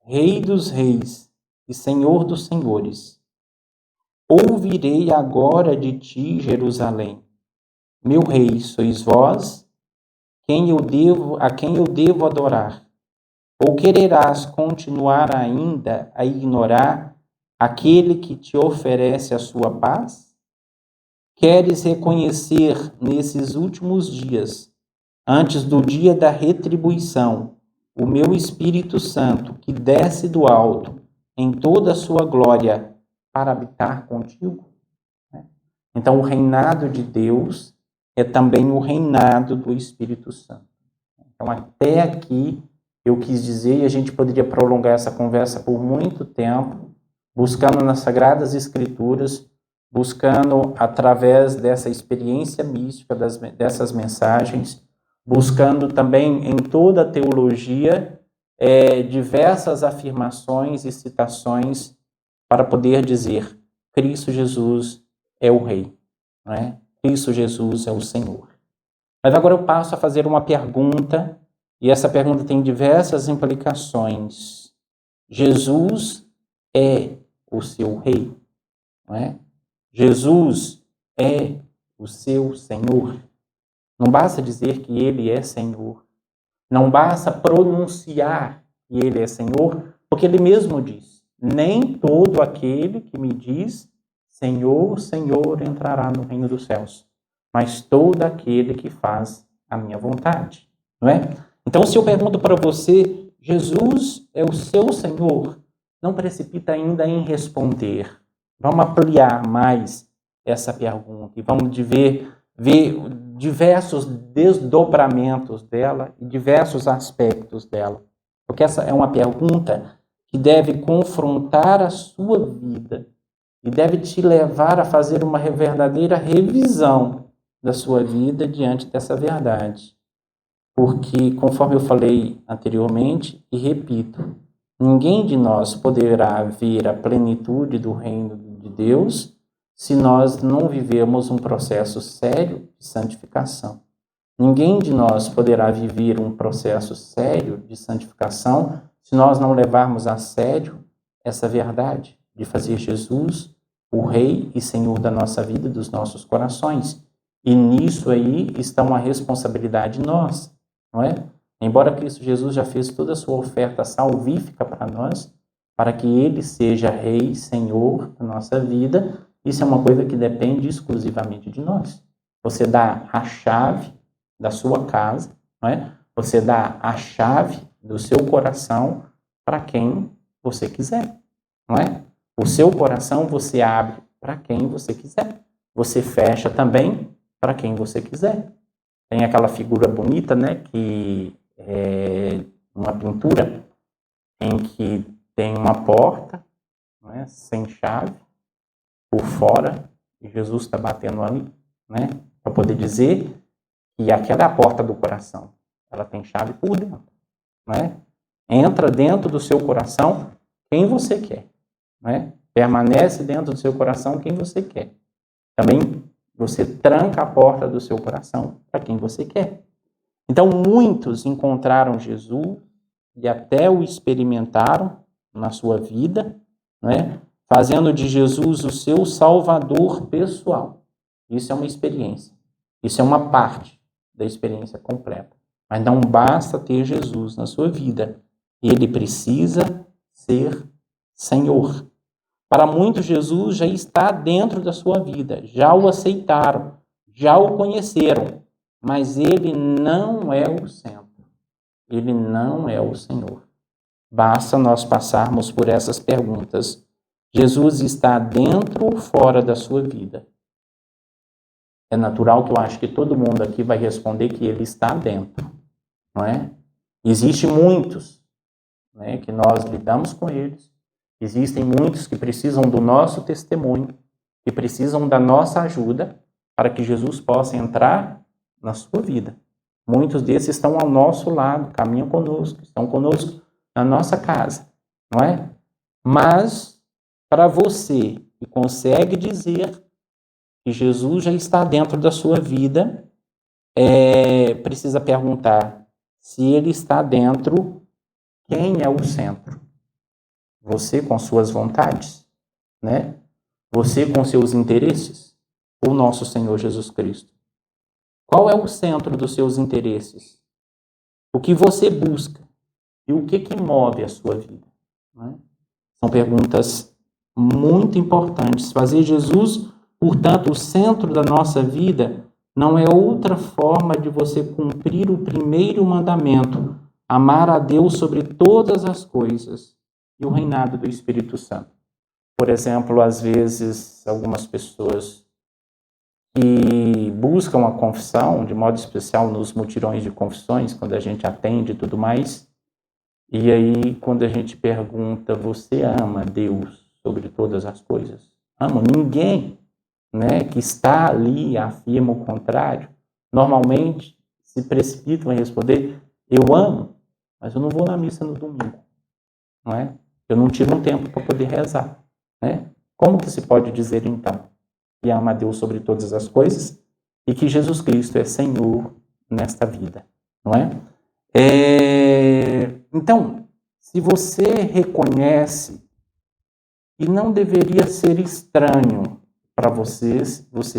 Rei dos reis e Senhor dos senhores, ouvirei agora de ti, Jerusalém. Meu rei sois vós, a quem eu devo adorar. Ou quererás continuar ainda a ignorar aquele que te oferece a sua paz? Queres reconhecer nesses últimos dias, antes do dia da retribuição, o meu Espírito Santo que desce do alto em toda a sua glória para habitar contigo? Então, o reinado de Deus é também o reinado do Espírito Santo. Então, até aqui eu quis dizer, e a gente poderia prolongar essa conversa por muito tempo, buscando nas Sagradas Escrituras, buscando através dessa experiência mística, dessas mensagens, buscando também em toda a teologia diversas afirmações e citações para poder dizer: Cristo Jesus é o Rei, não é? Cristo Jesus é o Senhor. Mas agora eu passo a fazer uma pergunta, e essa pergunta tem diversas implicações. Jesus é o seu Rei, não é? Jesus é o seu Senhor. Não basta dizer que Ele é Senhor. Não basta pronunciar que Ele é Senhor, porque Ele mesmo diz: nem todo aquele que me diz Senhor, Senhor entrará no reino dos céus, mas todo aquele que faz a minha vontade, não é? Então, se eu pergunto para você, Jesus é o seu Senhor, não precipita ainda em responder. Vamos ampliar mais essa pergunta e vamos ver diversos desdobramentos dela e diversos aspectos dela. Porque essa é uma pergunta que deve confrontar a sua vida e deve te levar a fazer uma verdadeira revisão da sua vida diante dessa verdade. Porque, conforme eu falei anteriormente, e repito, ninguém de nós poderá ver a plenitude do reino de Deus se nós não vivermos um processo sério de santificação. Ninguém de nós poderá viver um processo sério de santificação se nós não levarmos a sério essa verdade de fazer Jesus o Rei e Senhor da nossa vida e dos nossos corações. E nisso aí está uma responsabilidade nossa, não é? Embora Cristo Jesus já fez toda a sua oferta salvífica para nós, para que Ele seja Rei, Senhor da nossa vida, isso é uma coisa que depende exclusivamente de nós. Você dá a chave da sua casa, não é? Você dá a chave do seu coração para quem você quiser, não é? O seu coração você abre para quem você quiser. Você fecha também para quem você quiser. Tem aquela figura bonita, né, que é uma pintura em que tem uma porta, né, sem chave, por fora, e Jesus está batendo ali, né, para poder dizer que aquela é a porta do coração. Ela tem chave por dentro, né? Entra dentro do seu coração quem você quer, né? Permanece dentro do seu coração quem você quer. Também você tranca a porta do seu coração para quem você quer. Então, muitos encontraram Jesus e até o experimentaram na sua vida, né? Fazendo de Jesus o seu salvador pessoal. Isso é uma experiência. Isso é uma parte da experiência completa. Mas não basta ter Jesus na sua vida. Ele precisa ser Senhor. Para muitos, Jesus já está dentro da sua vida, já o aceitaram, já o conheceram, mas ele não é o centro, ele não é o Senhor. Basta nós passarmos por essas perguntas. Jesus está dentro ou fora da sua vida? É natural que eu acho que todo mundo aqui vai responder que ele está dentro, não é? Existem muitos, né, que nós lidamos com eles. Existem muitos que precisam do nosso testemunho, que precisam da nossa ajuda para que Jesus possa entrar na sua vida. Muitos desses estão ao nosso lado, caminham conosco, estão conosco na nossa casa, não é? Mas, para você que consegue dizer que Jesus já está dentro da sua vida, precisa perguntar se ele está dentro, quem é o centro? Você com suas vontades, né? Você com seus interesses? O nosso Senhor Jesus Cristo. Qual é o centro dos seus interesses? O que você busca? E o que move a sua vida? Né? São perguntas muito importantes. Fazer Jesus, portanto, o centro da nossa vida não é outra forma de você cumprir o primeiro mandamento, amar a Deus sobre todas as coisas, e o reinado do Espírito Santo. Por exemplo, às vezes, algumas pessoas que buscam a confissão, de modo especial nos mutirões de confissões, quando a gente atende e tudo mais, e aí quando a gente pergunta, você ama Deus sobre todas as coisas? Amo? Ninguém, né, que está ali afirma o contrário. Normalmente se precipitam em responder, eu amo, mas eu não vou na missa no domingo, não é? Eu não tiro um tempo para poder rezar, né? Como que se pode dizer, então, que ama a Deus sobre todas as coisas e que Jesus Cristo é Senhor nesta vida, não é? Então, se você reconhece, e não deveria ser estranho para você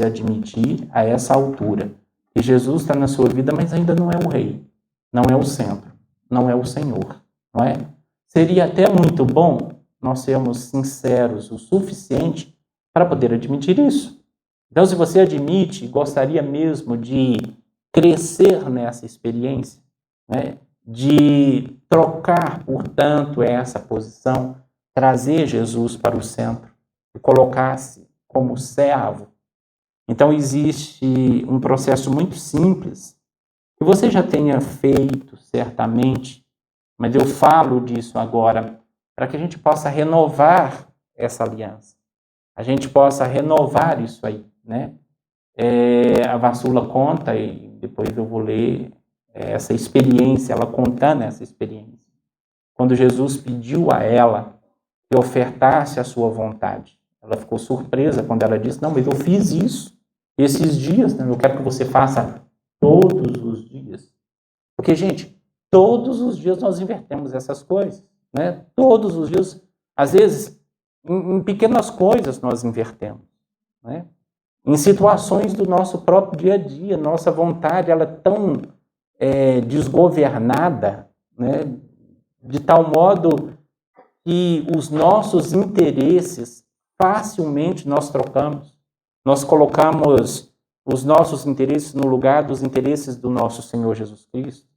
admitir a essa altura que Jesus está na sua vida, mas ainda não é o Rei, não é o centro, não é o Senhor, não é? Seria até muito bom nós sermos sinceros o suficiente para poder admitir isso. Então, se você admite, gostaria mesmo de crescer nessa experiência, né? De trocar, portanto, essa posição, trazer Jesus para o centro e colocar-se como servo. Então, existe um processo muito simples que você já tenha feito, certamente, mas eu falo disso agora para que a gente possa renovar essa aliança. A gente possa renovar isso aí, né? A Vassula conta, e depois eu vou ler essa experiência, ela contando essa experiência. Quando Jesus pediu a ela que ofertasse a sua vontade, ela ficou surpresa quando ela disse, não, mas eu fiz isso esses dias, né? Eu quero que você faça todos os dias. Porque, gente, todos os dias nós invertemos essas coisas, né? Todos os dias Às vezes, em pequenas coisas nós invertemos, né? Em situações do nosso próprio dia a dia, nossa vontade ela é tão desgovernada, né? De tal modo que os nossos interesses facilmente nós trocamos. Nós colocamos os nossos interesses no lugar dos interesses do nosso Senhor Jesus Cristo.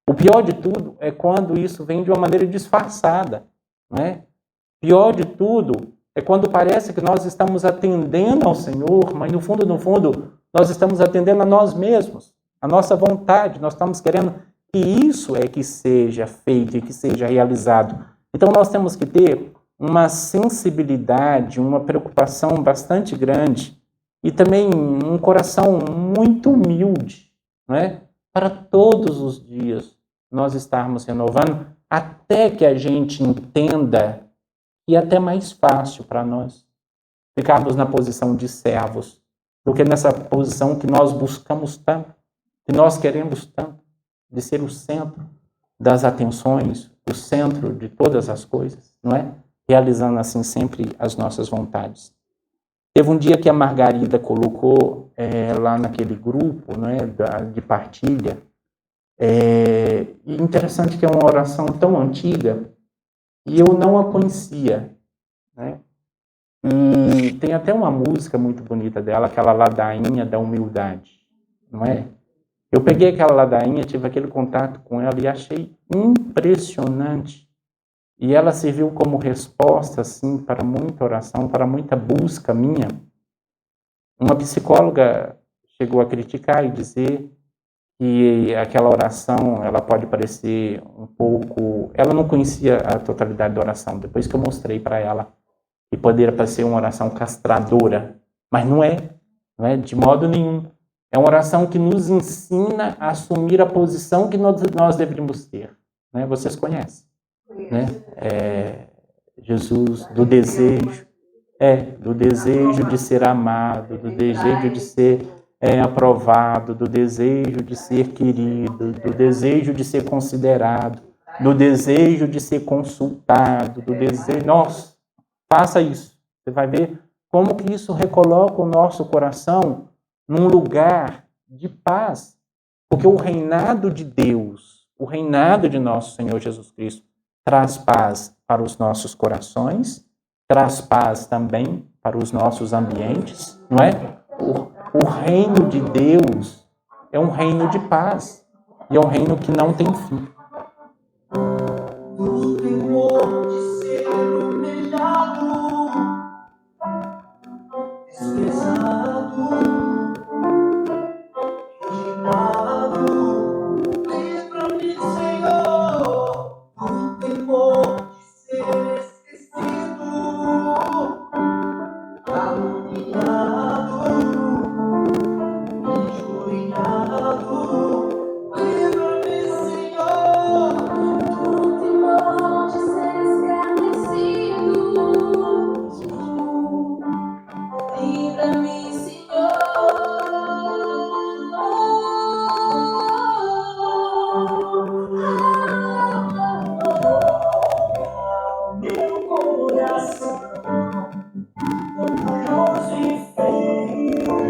O pior de tudo é quando isso vem de uma maneira disfarçada, né? Pior de tudo é quando parece que nós estamos atendendo ao Senhor, mas no fundo, nós estamos atendendo a nós mesmos, a nossa vontade. Nós estamos querendo que isso é que seja feito e que seja realizado. Então nós temos que ter uma sensibilidade, uma preocupação bastante grande e também um coração muito humilde, né? Para todos os dias nós estarmos renovando até que a gente entenda que é até mais fácil para nós ficarmos na posição de servos do que nessa posição que nós buscamos tanto, que nós queremos tanto, de ser o centro das atenções, o centro de todas as coisas, não é? Realizando assim sempre as nossas vontades. Teve um dia que a Margarida colocou lá naquele grupo, né, de partilha, interessante que é uma oração tão antiga e eu não a conhecia, né? E tem até uma música muito bonita dela, aquela ladainha da humildade, não é? Eu peguei aquela ladainha, tive aquele contato com ela e achei impressionante. E ela serviu como resposta, assim, para muita oração, para muita busca minha. Uma psicóloga chegou a criticar e dizer que aquela oração, ela pode parecer um pouco... Ela não conhecia a totalidade da oração, depois que eu mostrei para ela que poderia parecer uma oração castradora, mas não é de modo nenhum. É uma oração que nos ensina a assumir a posição que nós deveríamos ter, né? Vocês conhecem, né? Jesus, do desejo de ser amado, do desejo de ser aprovado, do desejo de ser querido, do desejo de ser considerado, do desejo de ser consultado, do desejo... Nossa, faça isso. Você vai ver como que isso recoloca o nosso coração num lugar de paz. Porque o reinado de Deus, o reinado de nosso Senhor Jesus Cristo, traz paz para os nossos corações, traz paz também para os nossos ambientes, não é? O reino de Deus é um reino de paz e é um reino que não tem fim. O temor de ser humilhado, desprezado, rejeitado, livra-me, Senhor, do temor de ser esquecido, caluniado, injuriado. Livra-me, Senhor, do temor de ser escarnecido. Livra-me, Senhor. Meu coração orgulhoso e ferido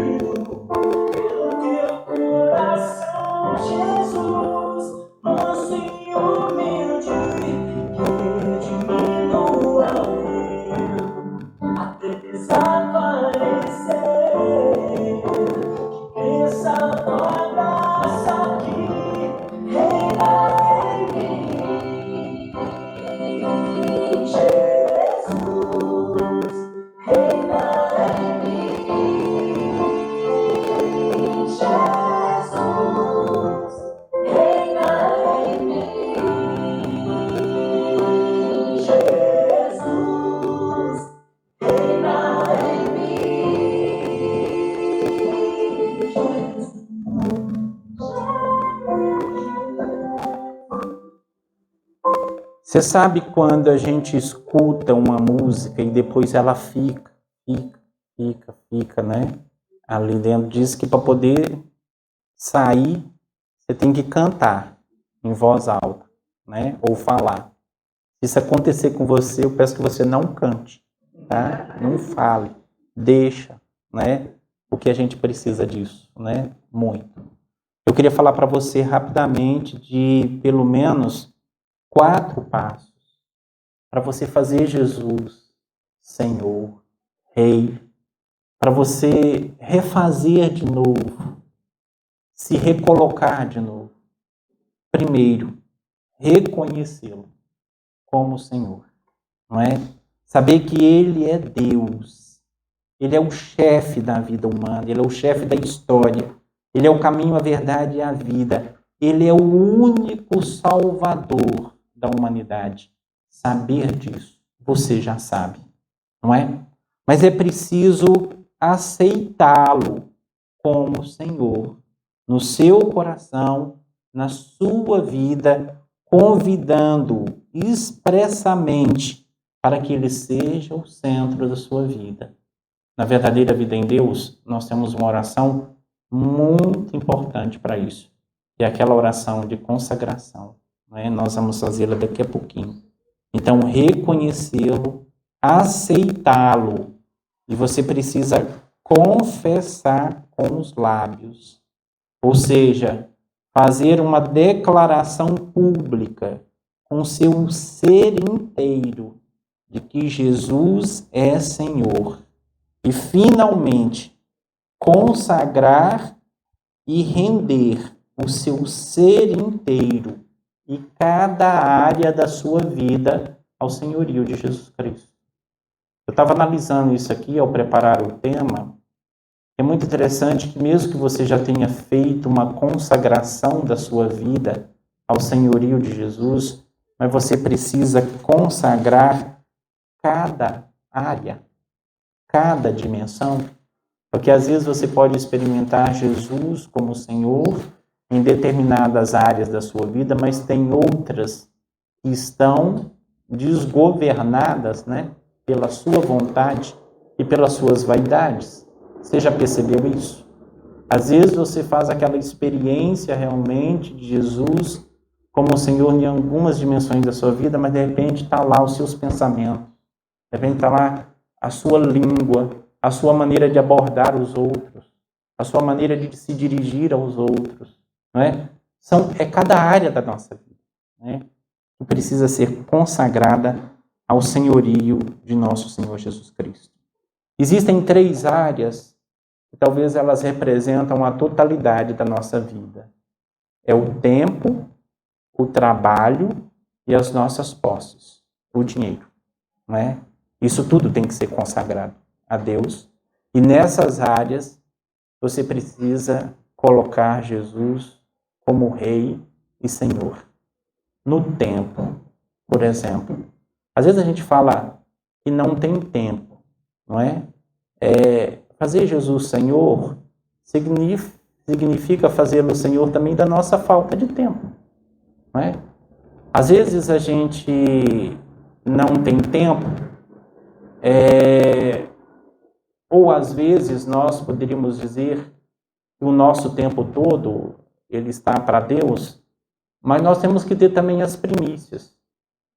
pelo teu coração, Jesus, manso e humilde, que diminua eu até desaparecer, que cresça tua graça que reina em mim, Jesus, reina em mim, Jesus, reina em mim, Jesus, reina em mim, Jesus. Você sabe quando a gente escuta uma música e depois ela fica, né? Ali dentro diz que para poder sair, você tem que cantar em voz alta, né? Ou falar. Se isso acontecer com você, eu peço que você não cante, tá? Não fale, deixa, né? Porque a gente precisa disso, né? Muito. Eu queria falar para você rapidamente de pelo menos 4 passos para você fazer Jesus Senhor, Rei, para você refazer de novo, se recolocar de novo. Primeiro, reconhecê-lo como Senhor, não é? Saber que Ele é Deus, Ele é o chefe da vida humana, Ele é o chefe da história, Ele é o caminho, a verdade e a vida, Ele é o único Salvador da humanidade. Saber disso, você já sabe, não é? Mas é preciso aceitá-lo como Senhor no seu coração, na sua vida, convidando-o expressamente para que ele seja o centro da sua vida. Na verdadeira vida em Deus, nós temos uma oração muito importante para isso, que é aquela oração de consagração, né? Nós vamos fazê-la daqui a pouquinho. Então, reconhecê-lo, aceitá-lo, e você precisa confessar com os lábios, ou seja, fazer uma declaração pública com seu ser inteiro de que Jesus é Senhor. E, finalmente, consagrar e render o seu ser inteiro e cada área da sua vida ao senhorio de Jesus Cristo. Eu estava analisando isso aqui ao preparar o tema. É muito interessante que mesmo que você já tenha feito uma consagração da sua vida ao senhorio de Jesus, mas você precisa consagrar cada área, cada dimensão, porque às vezes você pode experimentar Jesus como Senhor em determinadas áreas da sua vida, mas tem outras que estão desgovernadas, né, pela sua vontade e pelas suas vaidades. Você já percebeu isso? Às vezes você faz aquela experiência realmente de Jesus como Senhor em algumas dimensões da sua vida, mas de repente está lá os seus pensamentos, de repente está lá a sua língua, a sua maneira de abordar os outros, a sua maneira de se dirigir aos outros, não é? É cada área da nossa vida, né, que precisa ser consagrada ao senhorio de nosso Senhor Jesus Cristo. Existem 3 áreas que talvez elas representam a totalidade da nossa vida. É o tempo, o trabalho e as nossas posses, o dinheiro, não é? Isso tudo tem que ser consagrado a Deus. E nessas áreas você precisa colocar Jesus como Rei e Senhor. No tempo, por exemplo. Às vezes a gente fala que não tem tempo, não é? Fazer Jesus Senhor significa fazê-lo Senhor também da nossa falta de tempo, não é? Às vezes a gente não tem tempo, ou às vezes nós poderíamos dizer que o nosso tempo todo ele está para Deus, mas nós temos que ter também as primícias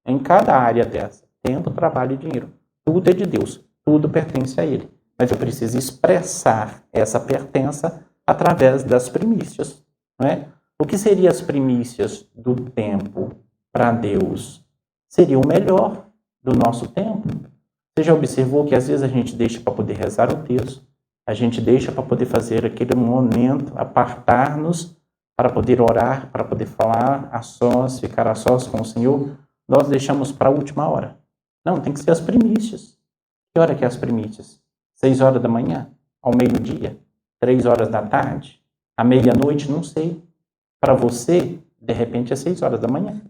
em cada área dessa. Tempo, trabalho e dinheiro. Tudo é de Deus, tudo pertence a Ele. Mas eu preciso expressar essa pertença através das primícias, não é? O que seriam as primícias do tempo para Deus? Seria o melhor do nosso tempo. Você já observou que às vezes a gente deixa para poder rezar o texto, a gente deixa para poder fazer aquele momento, apartar-nos para poder orar, para poder falar a sós, ficar a sós com o Senhor, nós deixamos para a última hora. Não, tem que ser as primícias. Que hora que é as primícias? 6 horas da manhã? Ao meio-dia? 3 horas da tarde? À meia-noite? Não sei. Para você, de repente, é 6 horas da manhã.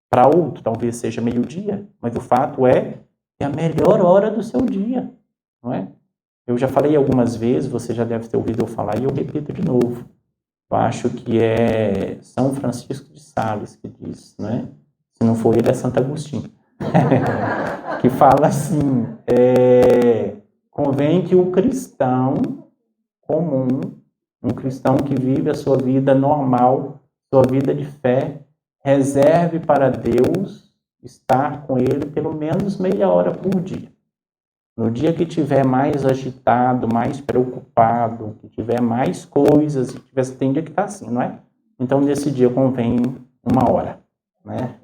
Para outro, talvez seja meio-dia. Mas o fato é a melhor hora do seu dia. Não é? Eu já falei algumas vezes, você já deve ter ouvido eu falar, e eu repito de novo. Eu acho que é São Francisco de Sales que diz, né? Se não for ele, é Santo Agostinho. Que fala assim, convém que o cristão comum, um cristão que vive a sua vida normal, sua vida de fé, reserve para Deus estar com Ele pelo menos meia hora por dia. No dia que estiver mais agitado, mais preocupado, que tiver mais coisas, tem dia que está assim, não é? Então, nesse dia convém 1 hora, né?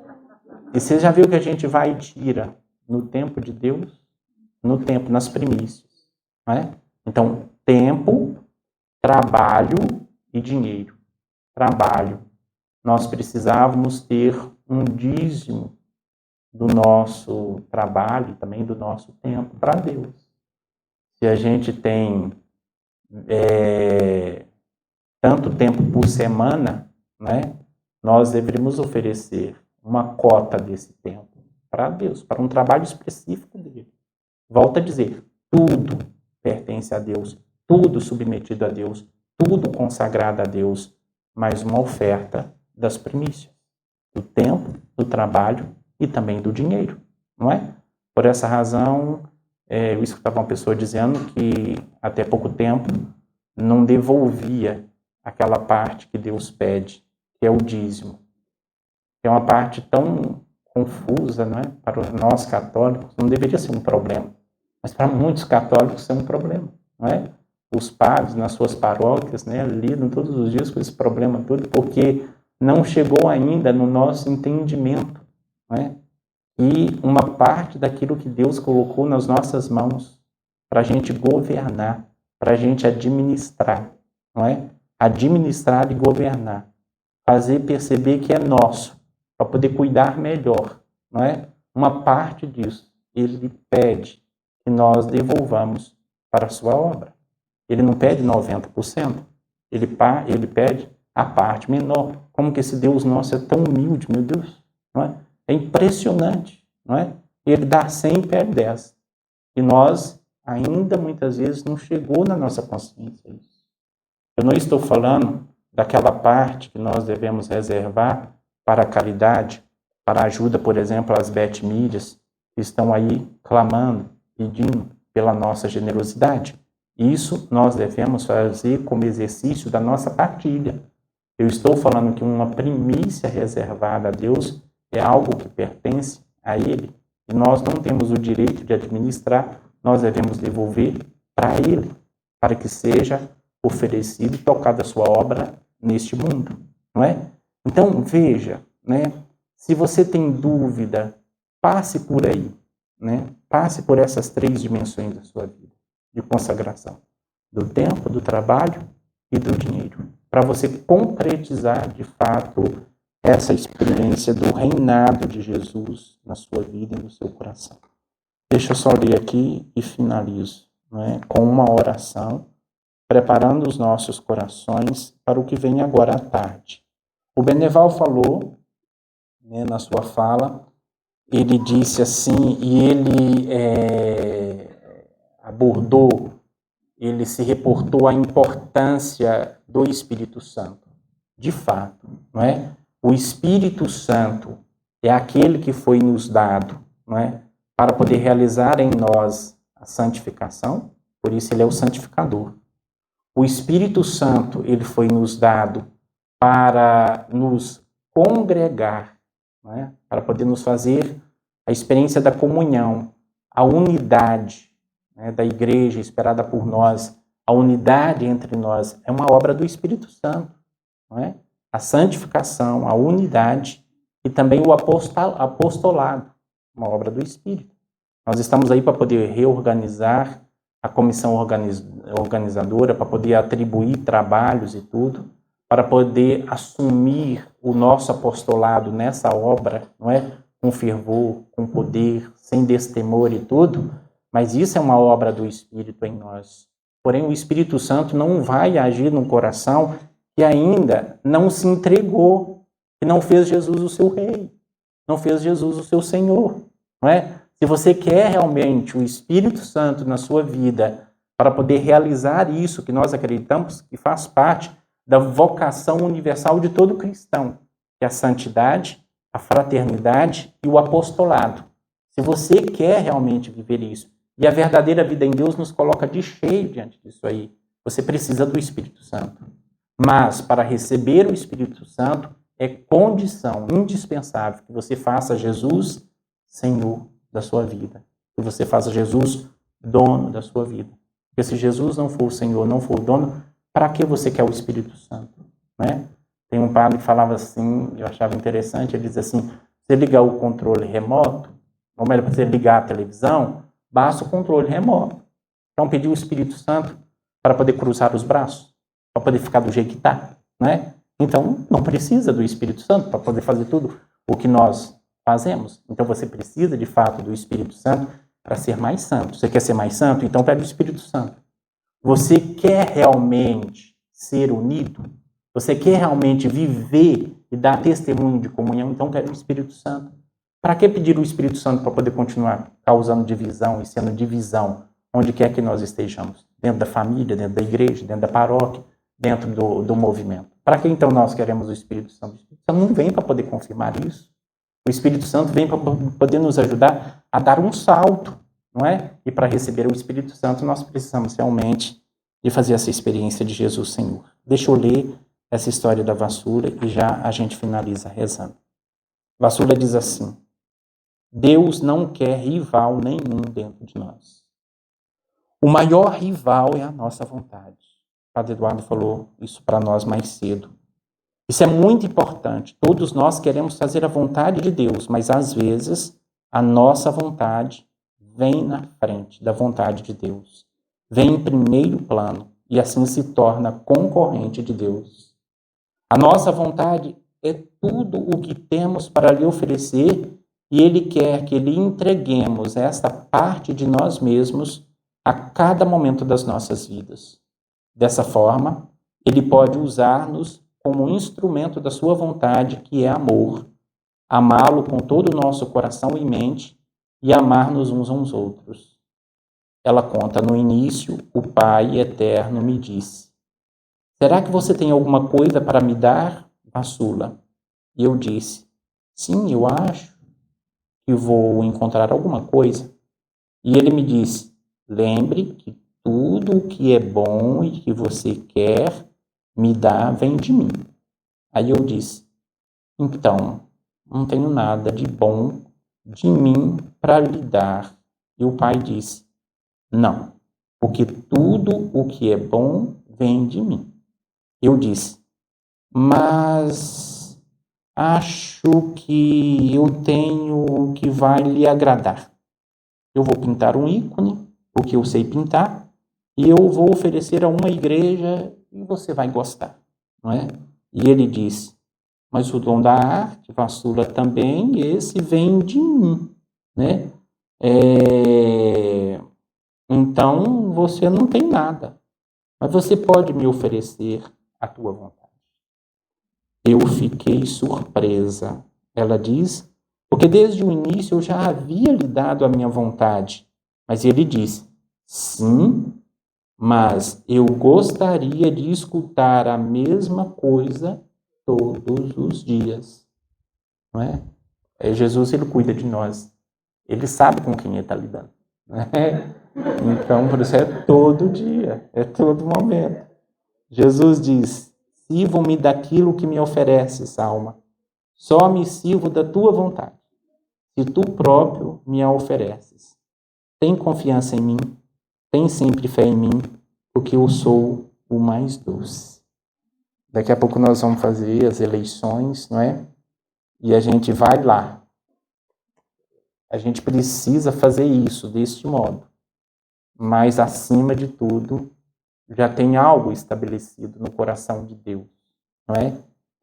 E você já viu que a gente vai e tira no tempo de Deus, no tempo, nas primícias, não é? Então, tempo, trabalho e dinheiro. Trabalho. Nós precisávamos ter um dízimo do nosso trabalho e também do nosso tempo para Deus. Se a gente tem tanto tempo por semana, né, nós deveríamos oferecer uma cota desse tempo para Deus, para um trabalho específico dele. Volto a dizer, tudo pertence a Deus, tudo submetido a Deus, tudo consagrado a Deus, mas uma oferta das primícias, do tempo, do trabalho e também do dinheiro, não é? Por essa razão, eu escutava uma pessoa dizendo que até pouco tempo não devolvia aquela parte que Deus pede, que é o dízimo. É uma parte tão confusa, não é? Para nós católicos não deveria ser um problema, mas para muitos católicos é um problema, não é? Os padres nas suas paróquias, né, lidam todos os dias com esse problema todo, porque não chegou ainda no nosso entendimento, não é? E uma parte daquilo que Deus colocou nas nossas mãos para a gente governar, para a gente administrar, não é? Administrar e governar, fazer perceber que é nosso, para poder cuidar melhor, não é? Uma parte disso, ele pede que nós devolvamos para a sua obra. Ele não pede 90%, ele pede a parte menor. Como que esse Deus nosso é tão humilde, meu Deus, não é? É impressionante, não é? Ele dá 100 e pede 10. E nós ainda muitas vezes não chegou na nossa consciência isso. Eu não estou falando daquela parte que nós devemos reservar para a caridade, para a ajuda, por exemplo, às Betmídias, que estão aí clamando, pedindo pela nossa generosidade. Isso nós devemos fazer como exercício da nossa partilha. Eu estou falando que uma primícia reservada a Deus é algo que pertence a Ele. E nós não temos o direito de administrar, nós devemos devolver para Ele, para que seja oferecido e tocada a sua obra neste mundo, não é? Então, veja, né? Se você tem dúvida, passe por aí, né? Passe por essas 3 dimensões da sua vida de consagração, do tempo, do trabalho e do dinheiro, para você concretizar de fato essa experiência do reinado de Jesus na sua vida e no seu coração. Deixa eu só ler aqui e finalizo, né, com uma oração, preparando os nossos corações para o que vem agora à tarde. O Beneval falou, né, na sua fala, ele disse assim, e ele abordou, ele se reportou à importância do Espírito Santo. De fato, não é? O Espírito Santo é aquele que foi nos dado, não é? Para poder realizar em nós a santificação, por isso ele é o santificador. O Espírito Santo, ele foi nos dado para nos congregar, não é? Para poder nos fazer a experiência da comunhão, a unidade, né, da igreja esperada por nós, a unidade entre nós, é uma obra do Espírito Santo, não é? A santificação, a unidade e também o apostolado, uma obra do Espírito. Nós estamos aí para poder reorganizar a comissão organizadora, para poder atribuir trabalhos e tudo, para poder assumir o nosso apostolado nessa obra, não é? Com fervor, com poder, sem destemor e tudo, mas isso é uma obra do Espírito em nós. Porém, o Espírito Santo não vai agir no coração que ainda não se entregou, que não fez Jesus o seu rei, não fez Jesus o seu Senhor, não é? Se você quer realmente o Espírito Santo na sua vida para poder realizar isso que nós acreditamos que faz parte da vocação universal de todo cristão, que é a santidade, a fraternidade e o apostolado. Se você quer realmente viver isso, e a verdadeira vida em Deus nos coloca de cheio diante disso aí, você precisa do Espírito Santo. Mas, para receber o Espírito Santo, é condição indispensável que você faça Jesus Senhor da sua vida. Que você faça Jesus dono da sua vida. Porque se Jesus não for o Senhor, não for o dono, para que você quer o Espírito Santo? Né? Tem um padre que falava assim, eu achava interessante, ele diz assim, você ligar o controle remoto, ou melhor, para você ligar a televisão, basta o controle remoto. Então, pedir o Espírito Santo para poder cruzar os braços, para poder ficar do jeito que está, né? Então, não precisa do Espírito Santo para poder fazer tudo o que nós fazemos. Então, você precisa, de fato, do Espírito Santo para ser mais santo. Você quer ser mais santo? Então, pede o Espírito Santo. Você quer realmente ser unido? Você quer realmente viver e dar testemunho de comunhão? Então, pede o Espírito Santo. Para que pedir o Espírito Santo para poder continuar causando divisão e sendo divisão onde quer que nós estejamos? Dentro da família, dentro da igreja, dentro da paróquia, dentro do movimento. Para que então nós queremos o Espírito Santo? O Espírito Santo não vem para poder confirmar isso. O Espírito Santo vem para poder nos ajudar a dar um salto, não é? E para receber o Espírito Santo nós precisamos realmente de fazer essa experiência de Jesus Senhor. Deixa eu ler essa história da vassoura e já a gente finaliza rezando. A vassoura diz assim: Deus não quer rival nenhum dentro de nós. O maior rival é a nossa vontade. O Padre Eduardo falou isso para nós mais cedo. Isso é muito importante. Todos nós queremos fazer a vontade de Deus, mas às vezes a nossa vontade vem na frente da vontade de Deus. Vem em primeiro plano e assim se torna concorrente de Deus. A nossa vontade é tudo o que temos para lhe oferecer e Ele quer que lhe entreguemos esta parte de nós mesmos a cada momento das nossas vidas. Dessa forma, Ele pode usar-nos como instrumento da sua vontade, que é amor, amá-lo com todo o nosso coração e mente e amar-nos uns aos outros. Ela conta no início, o Pai eterno me disse: será que você tem alguma coisa para me dar, Vassula? E eu disse: sim, eu acho que vou encontrar alguma coisa. E ele me disse: lembre que tudo o que é bom e que você quer me dar vem de mim. Aí eu disse: então, não tenho nada de bom de mim para lhe dar. E o Pai disse: não, porque tudo o que é bom vem de mim. Eu disse: mas acho que eu tenho o que vai lhe agradar. Eu vou pintar um ícone, porque eu sei pintar, e eu vou oferecer a uma igreja e você vai gostar, não é? E ele disse: mas o dom da arte, Vassula, também, esse vem de mim, né? Então, você não tem nada, mas você pode me oferecer a tua vontade. Eu fiquei surpresa, ela diz, porque desde o início eu já havia lhe dado a minha vontade. Mas ele disse: sim, mas eu gostaria de escutar a mesma coisa todos os dias. Não é? Jesus, ele cuida de nós. Ele sabe com quem ele está lidando. Não é? Então, por isso é todo dia, é todo momento. Jesus diz: sirvam-me daquilo que me ofereces, alma. Só me sirvo da tua vontade, se tu próprio me a ofereces. Tem confiança em mim, tem sempre fé em mim, porque eu sou o mais doce. Daqui a pouco nós vamos fazer as eleições, não é? E a gente vai lá. A gente precisa fazer isso deste modo. Mas, acima de tudo, já tem algo estabelecido no coração de Deus, não é?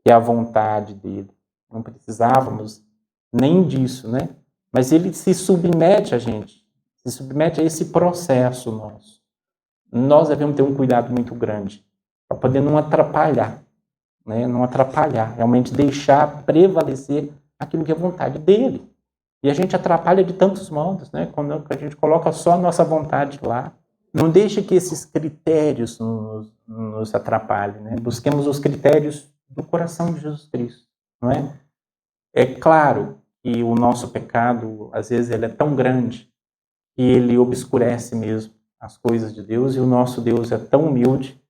Que é a vontade dele. Não precisávamos nem disso, né? Mas ele se submete a gente, se submete a esse processo nosso. Nós devemos ter um cuidado muito grande para poder não atrapalhar, né? Não atrapalhar, realmente deixar prevalecer aquilo que é vontade dele. E a gente atrapalha de tantos modos, né? Quando a gente coloca só a nossa vontade lá. Não deixe que esses critérios nos atrapalhem, né? Busquemos os critérios do coração de Jesus Cristo, não é? É claro que o nosso pecado, às vezes, ele é tão grande que ele obscurece mesmo as coisas de Deus, e o nosso Deus é tão humilde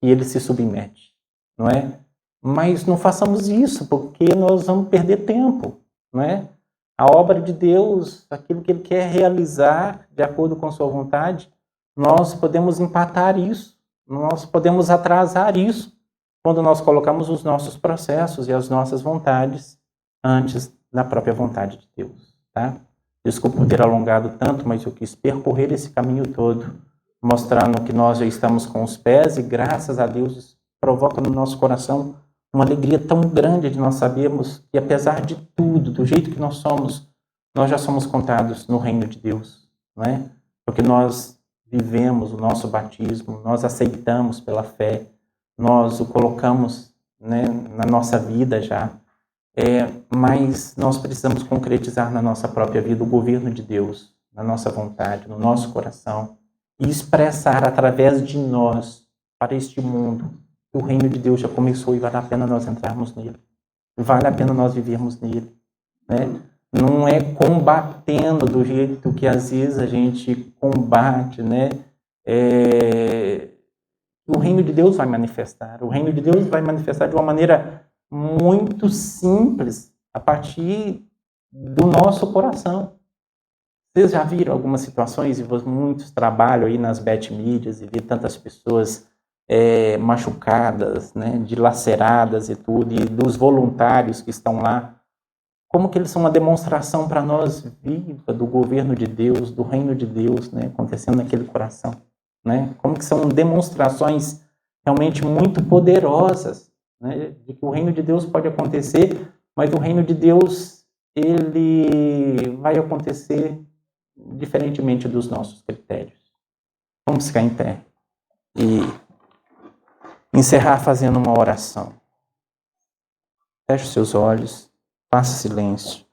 que ele se submete, não é? Mas não façamos isso, porque nós vamos perder tempo, né? A obra de Deus, aquilo que Ele quer realizar de acordo com a sua vontade, nós podemos empatar isso, nós podemos atrasar isso, quando nós colocamos os nossos processos e as nossas vontades antes da própria vontade de Deus, tá? Desculpa por ter alongado tanto, mas eu quis percorrer esse caminho todo, mostrando que nós já estamos com os pés e, graças a Deus, isso provoca no nosso coração uma alegria tão grande de nós sabermos que, apesar de tudo, do jeito que nós somos, nós já somos contados no reino de Deus, não é? Porque nós vivemos o nosso batismo, nós aceitamos pela fé, nós o colocamos, né, na nossa vida já, mas nós precisamos concretizar na nossa própria vida o governo de Deus, na nossa vontade, no nosso coração, e expressar através de nós para este mundo que o reino de Deus já começou e vale a pena nós entrarmos nele, vale a pena nós vivermos nele, né? Não é combatendo do jeito que às vezes a gente combate, né? O reino de Deus vai manifestar. O reino de Deus vai manifestar de uma maneira muito simples, a partir do nosso coração. Vocês já viram algumas situações, e muitos trabalham aí nas mídias e vê tantas pessoas machucadas, né, dilaceradas e tudo, e dos voluntários que estão lá, como que eles são uma demonstração para nós viva do governo de Deus, do reino de Deus, né, acontecendo naquele coração, né? Como que são demonstrações realmente muito poderosas, né, de que o reino de Deus pode acontecer, mas o reino de Deus, ele vai acontecer diferentemente dos nossos critérios. Vamos ficar em pé e encerrar fazendo uma oração. Feche os seus olhos, faça silêncio.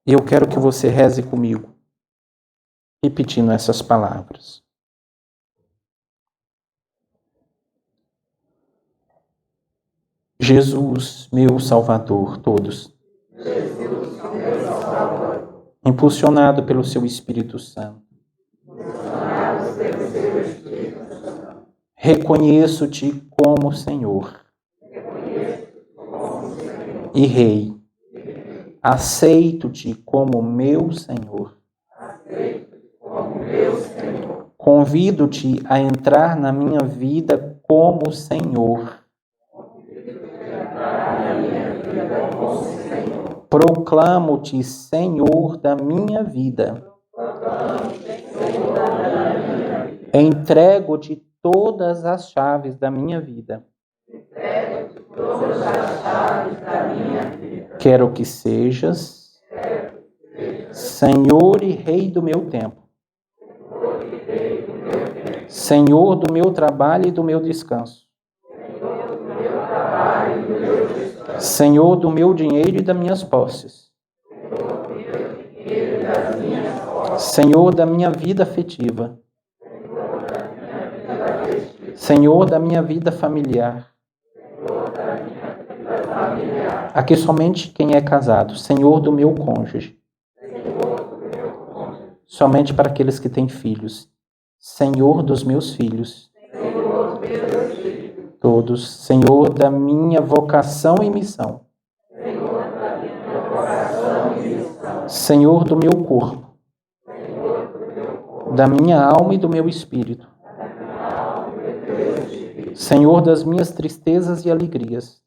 E eu quero que você reze comigo, repetindo essas palavras. Jesus, meu Salvador, todos. Jesus, meu Salvador, Impulsionado pelo seu Espírito Santo. impulsionados pelo seu Espírito Santo, Reconheço-te como Senhor e Rei. Aceito-te como meu Senhor. como meu Senhor, Convido-te a entrar na minha vida como Senhor. Proclamo-te Senhor da minha vida. Entrego-te todas as chaves da minha vida. todas as chaves da minha vida. Quero que sejas Senhor e Rei do meu tempo. Senhor do meu trabalho e do meu descanso. Senhor do meu dinheiro e das minhas posses. Senhor da minha vida afetiva. Senhor da minha vida familiar. Aqui somente quem é casado. Senhor do meu cônjuge. Somente para aqueles que têm filhos. Senhor dos meus filhos. Todos. Senhor da minha vocação e missão. Senhor do meu corpo. Da minha alma e do meu espírito. Senhor das minhas tristezas e alegrias.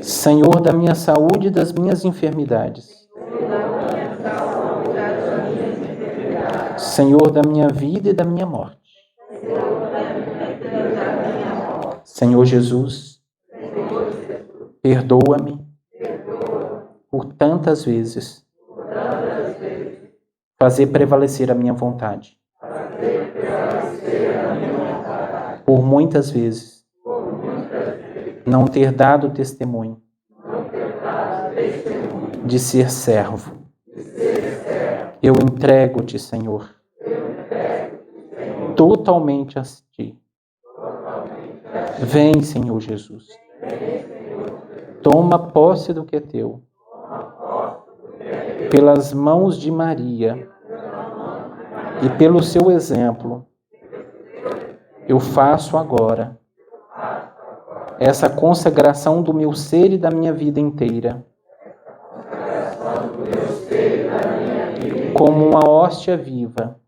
Senhor da minha saúde e das minhas enfermidades. Senhor da minha vida e da minha morte. Senhor Jesus, perdoa-me por tantas vezes fazer prevalecer a minha vontade. Por muitas vezes não ter dado testemunho de ser servo. Eu entrego-te, Senhor, totalmente a ti. Vem, Senhor Jesus. Toma posse do que é teu. Pelas mãos de Maria e pelo seu exemplo, eu faço agora essa consagração do meu ser e da minha vida inteira, como uma hóstia viva,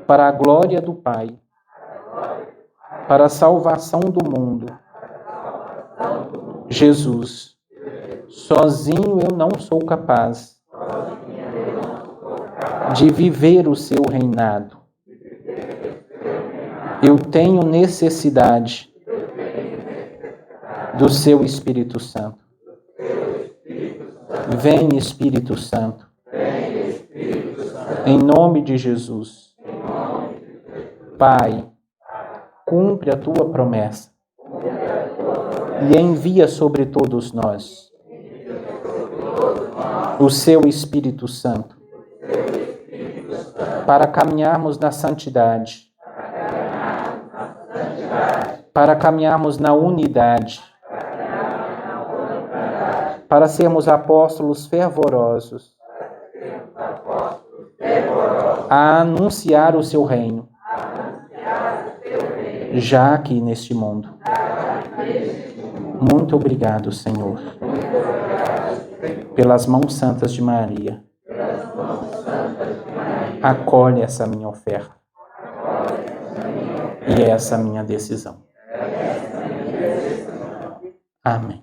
para a glória do Pai, para a salvação do mundo. Jesus, sozinho eu não sou capaz de viver o seu reinado. Eu tenho necessidade do seu Espírito Santo. Vem, Espírito Santo. Em nome de Jesus. Pai, cumpre a tua promessa e envia sobre todos nós o seu Espírito Santo para caminharmos na santidade, para caminharmos na unidade, para sermos apóstolos fervorosos, a anunciar o seu reino, já aqui neste mundo. Muito obrigado, Senhor, pelas mãos santas de Maria. Acolhe essa minha oferta e essa minha decisão. Amém.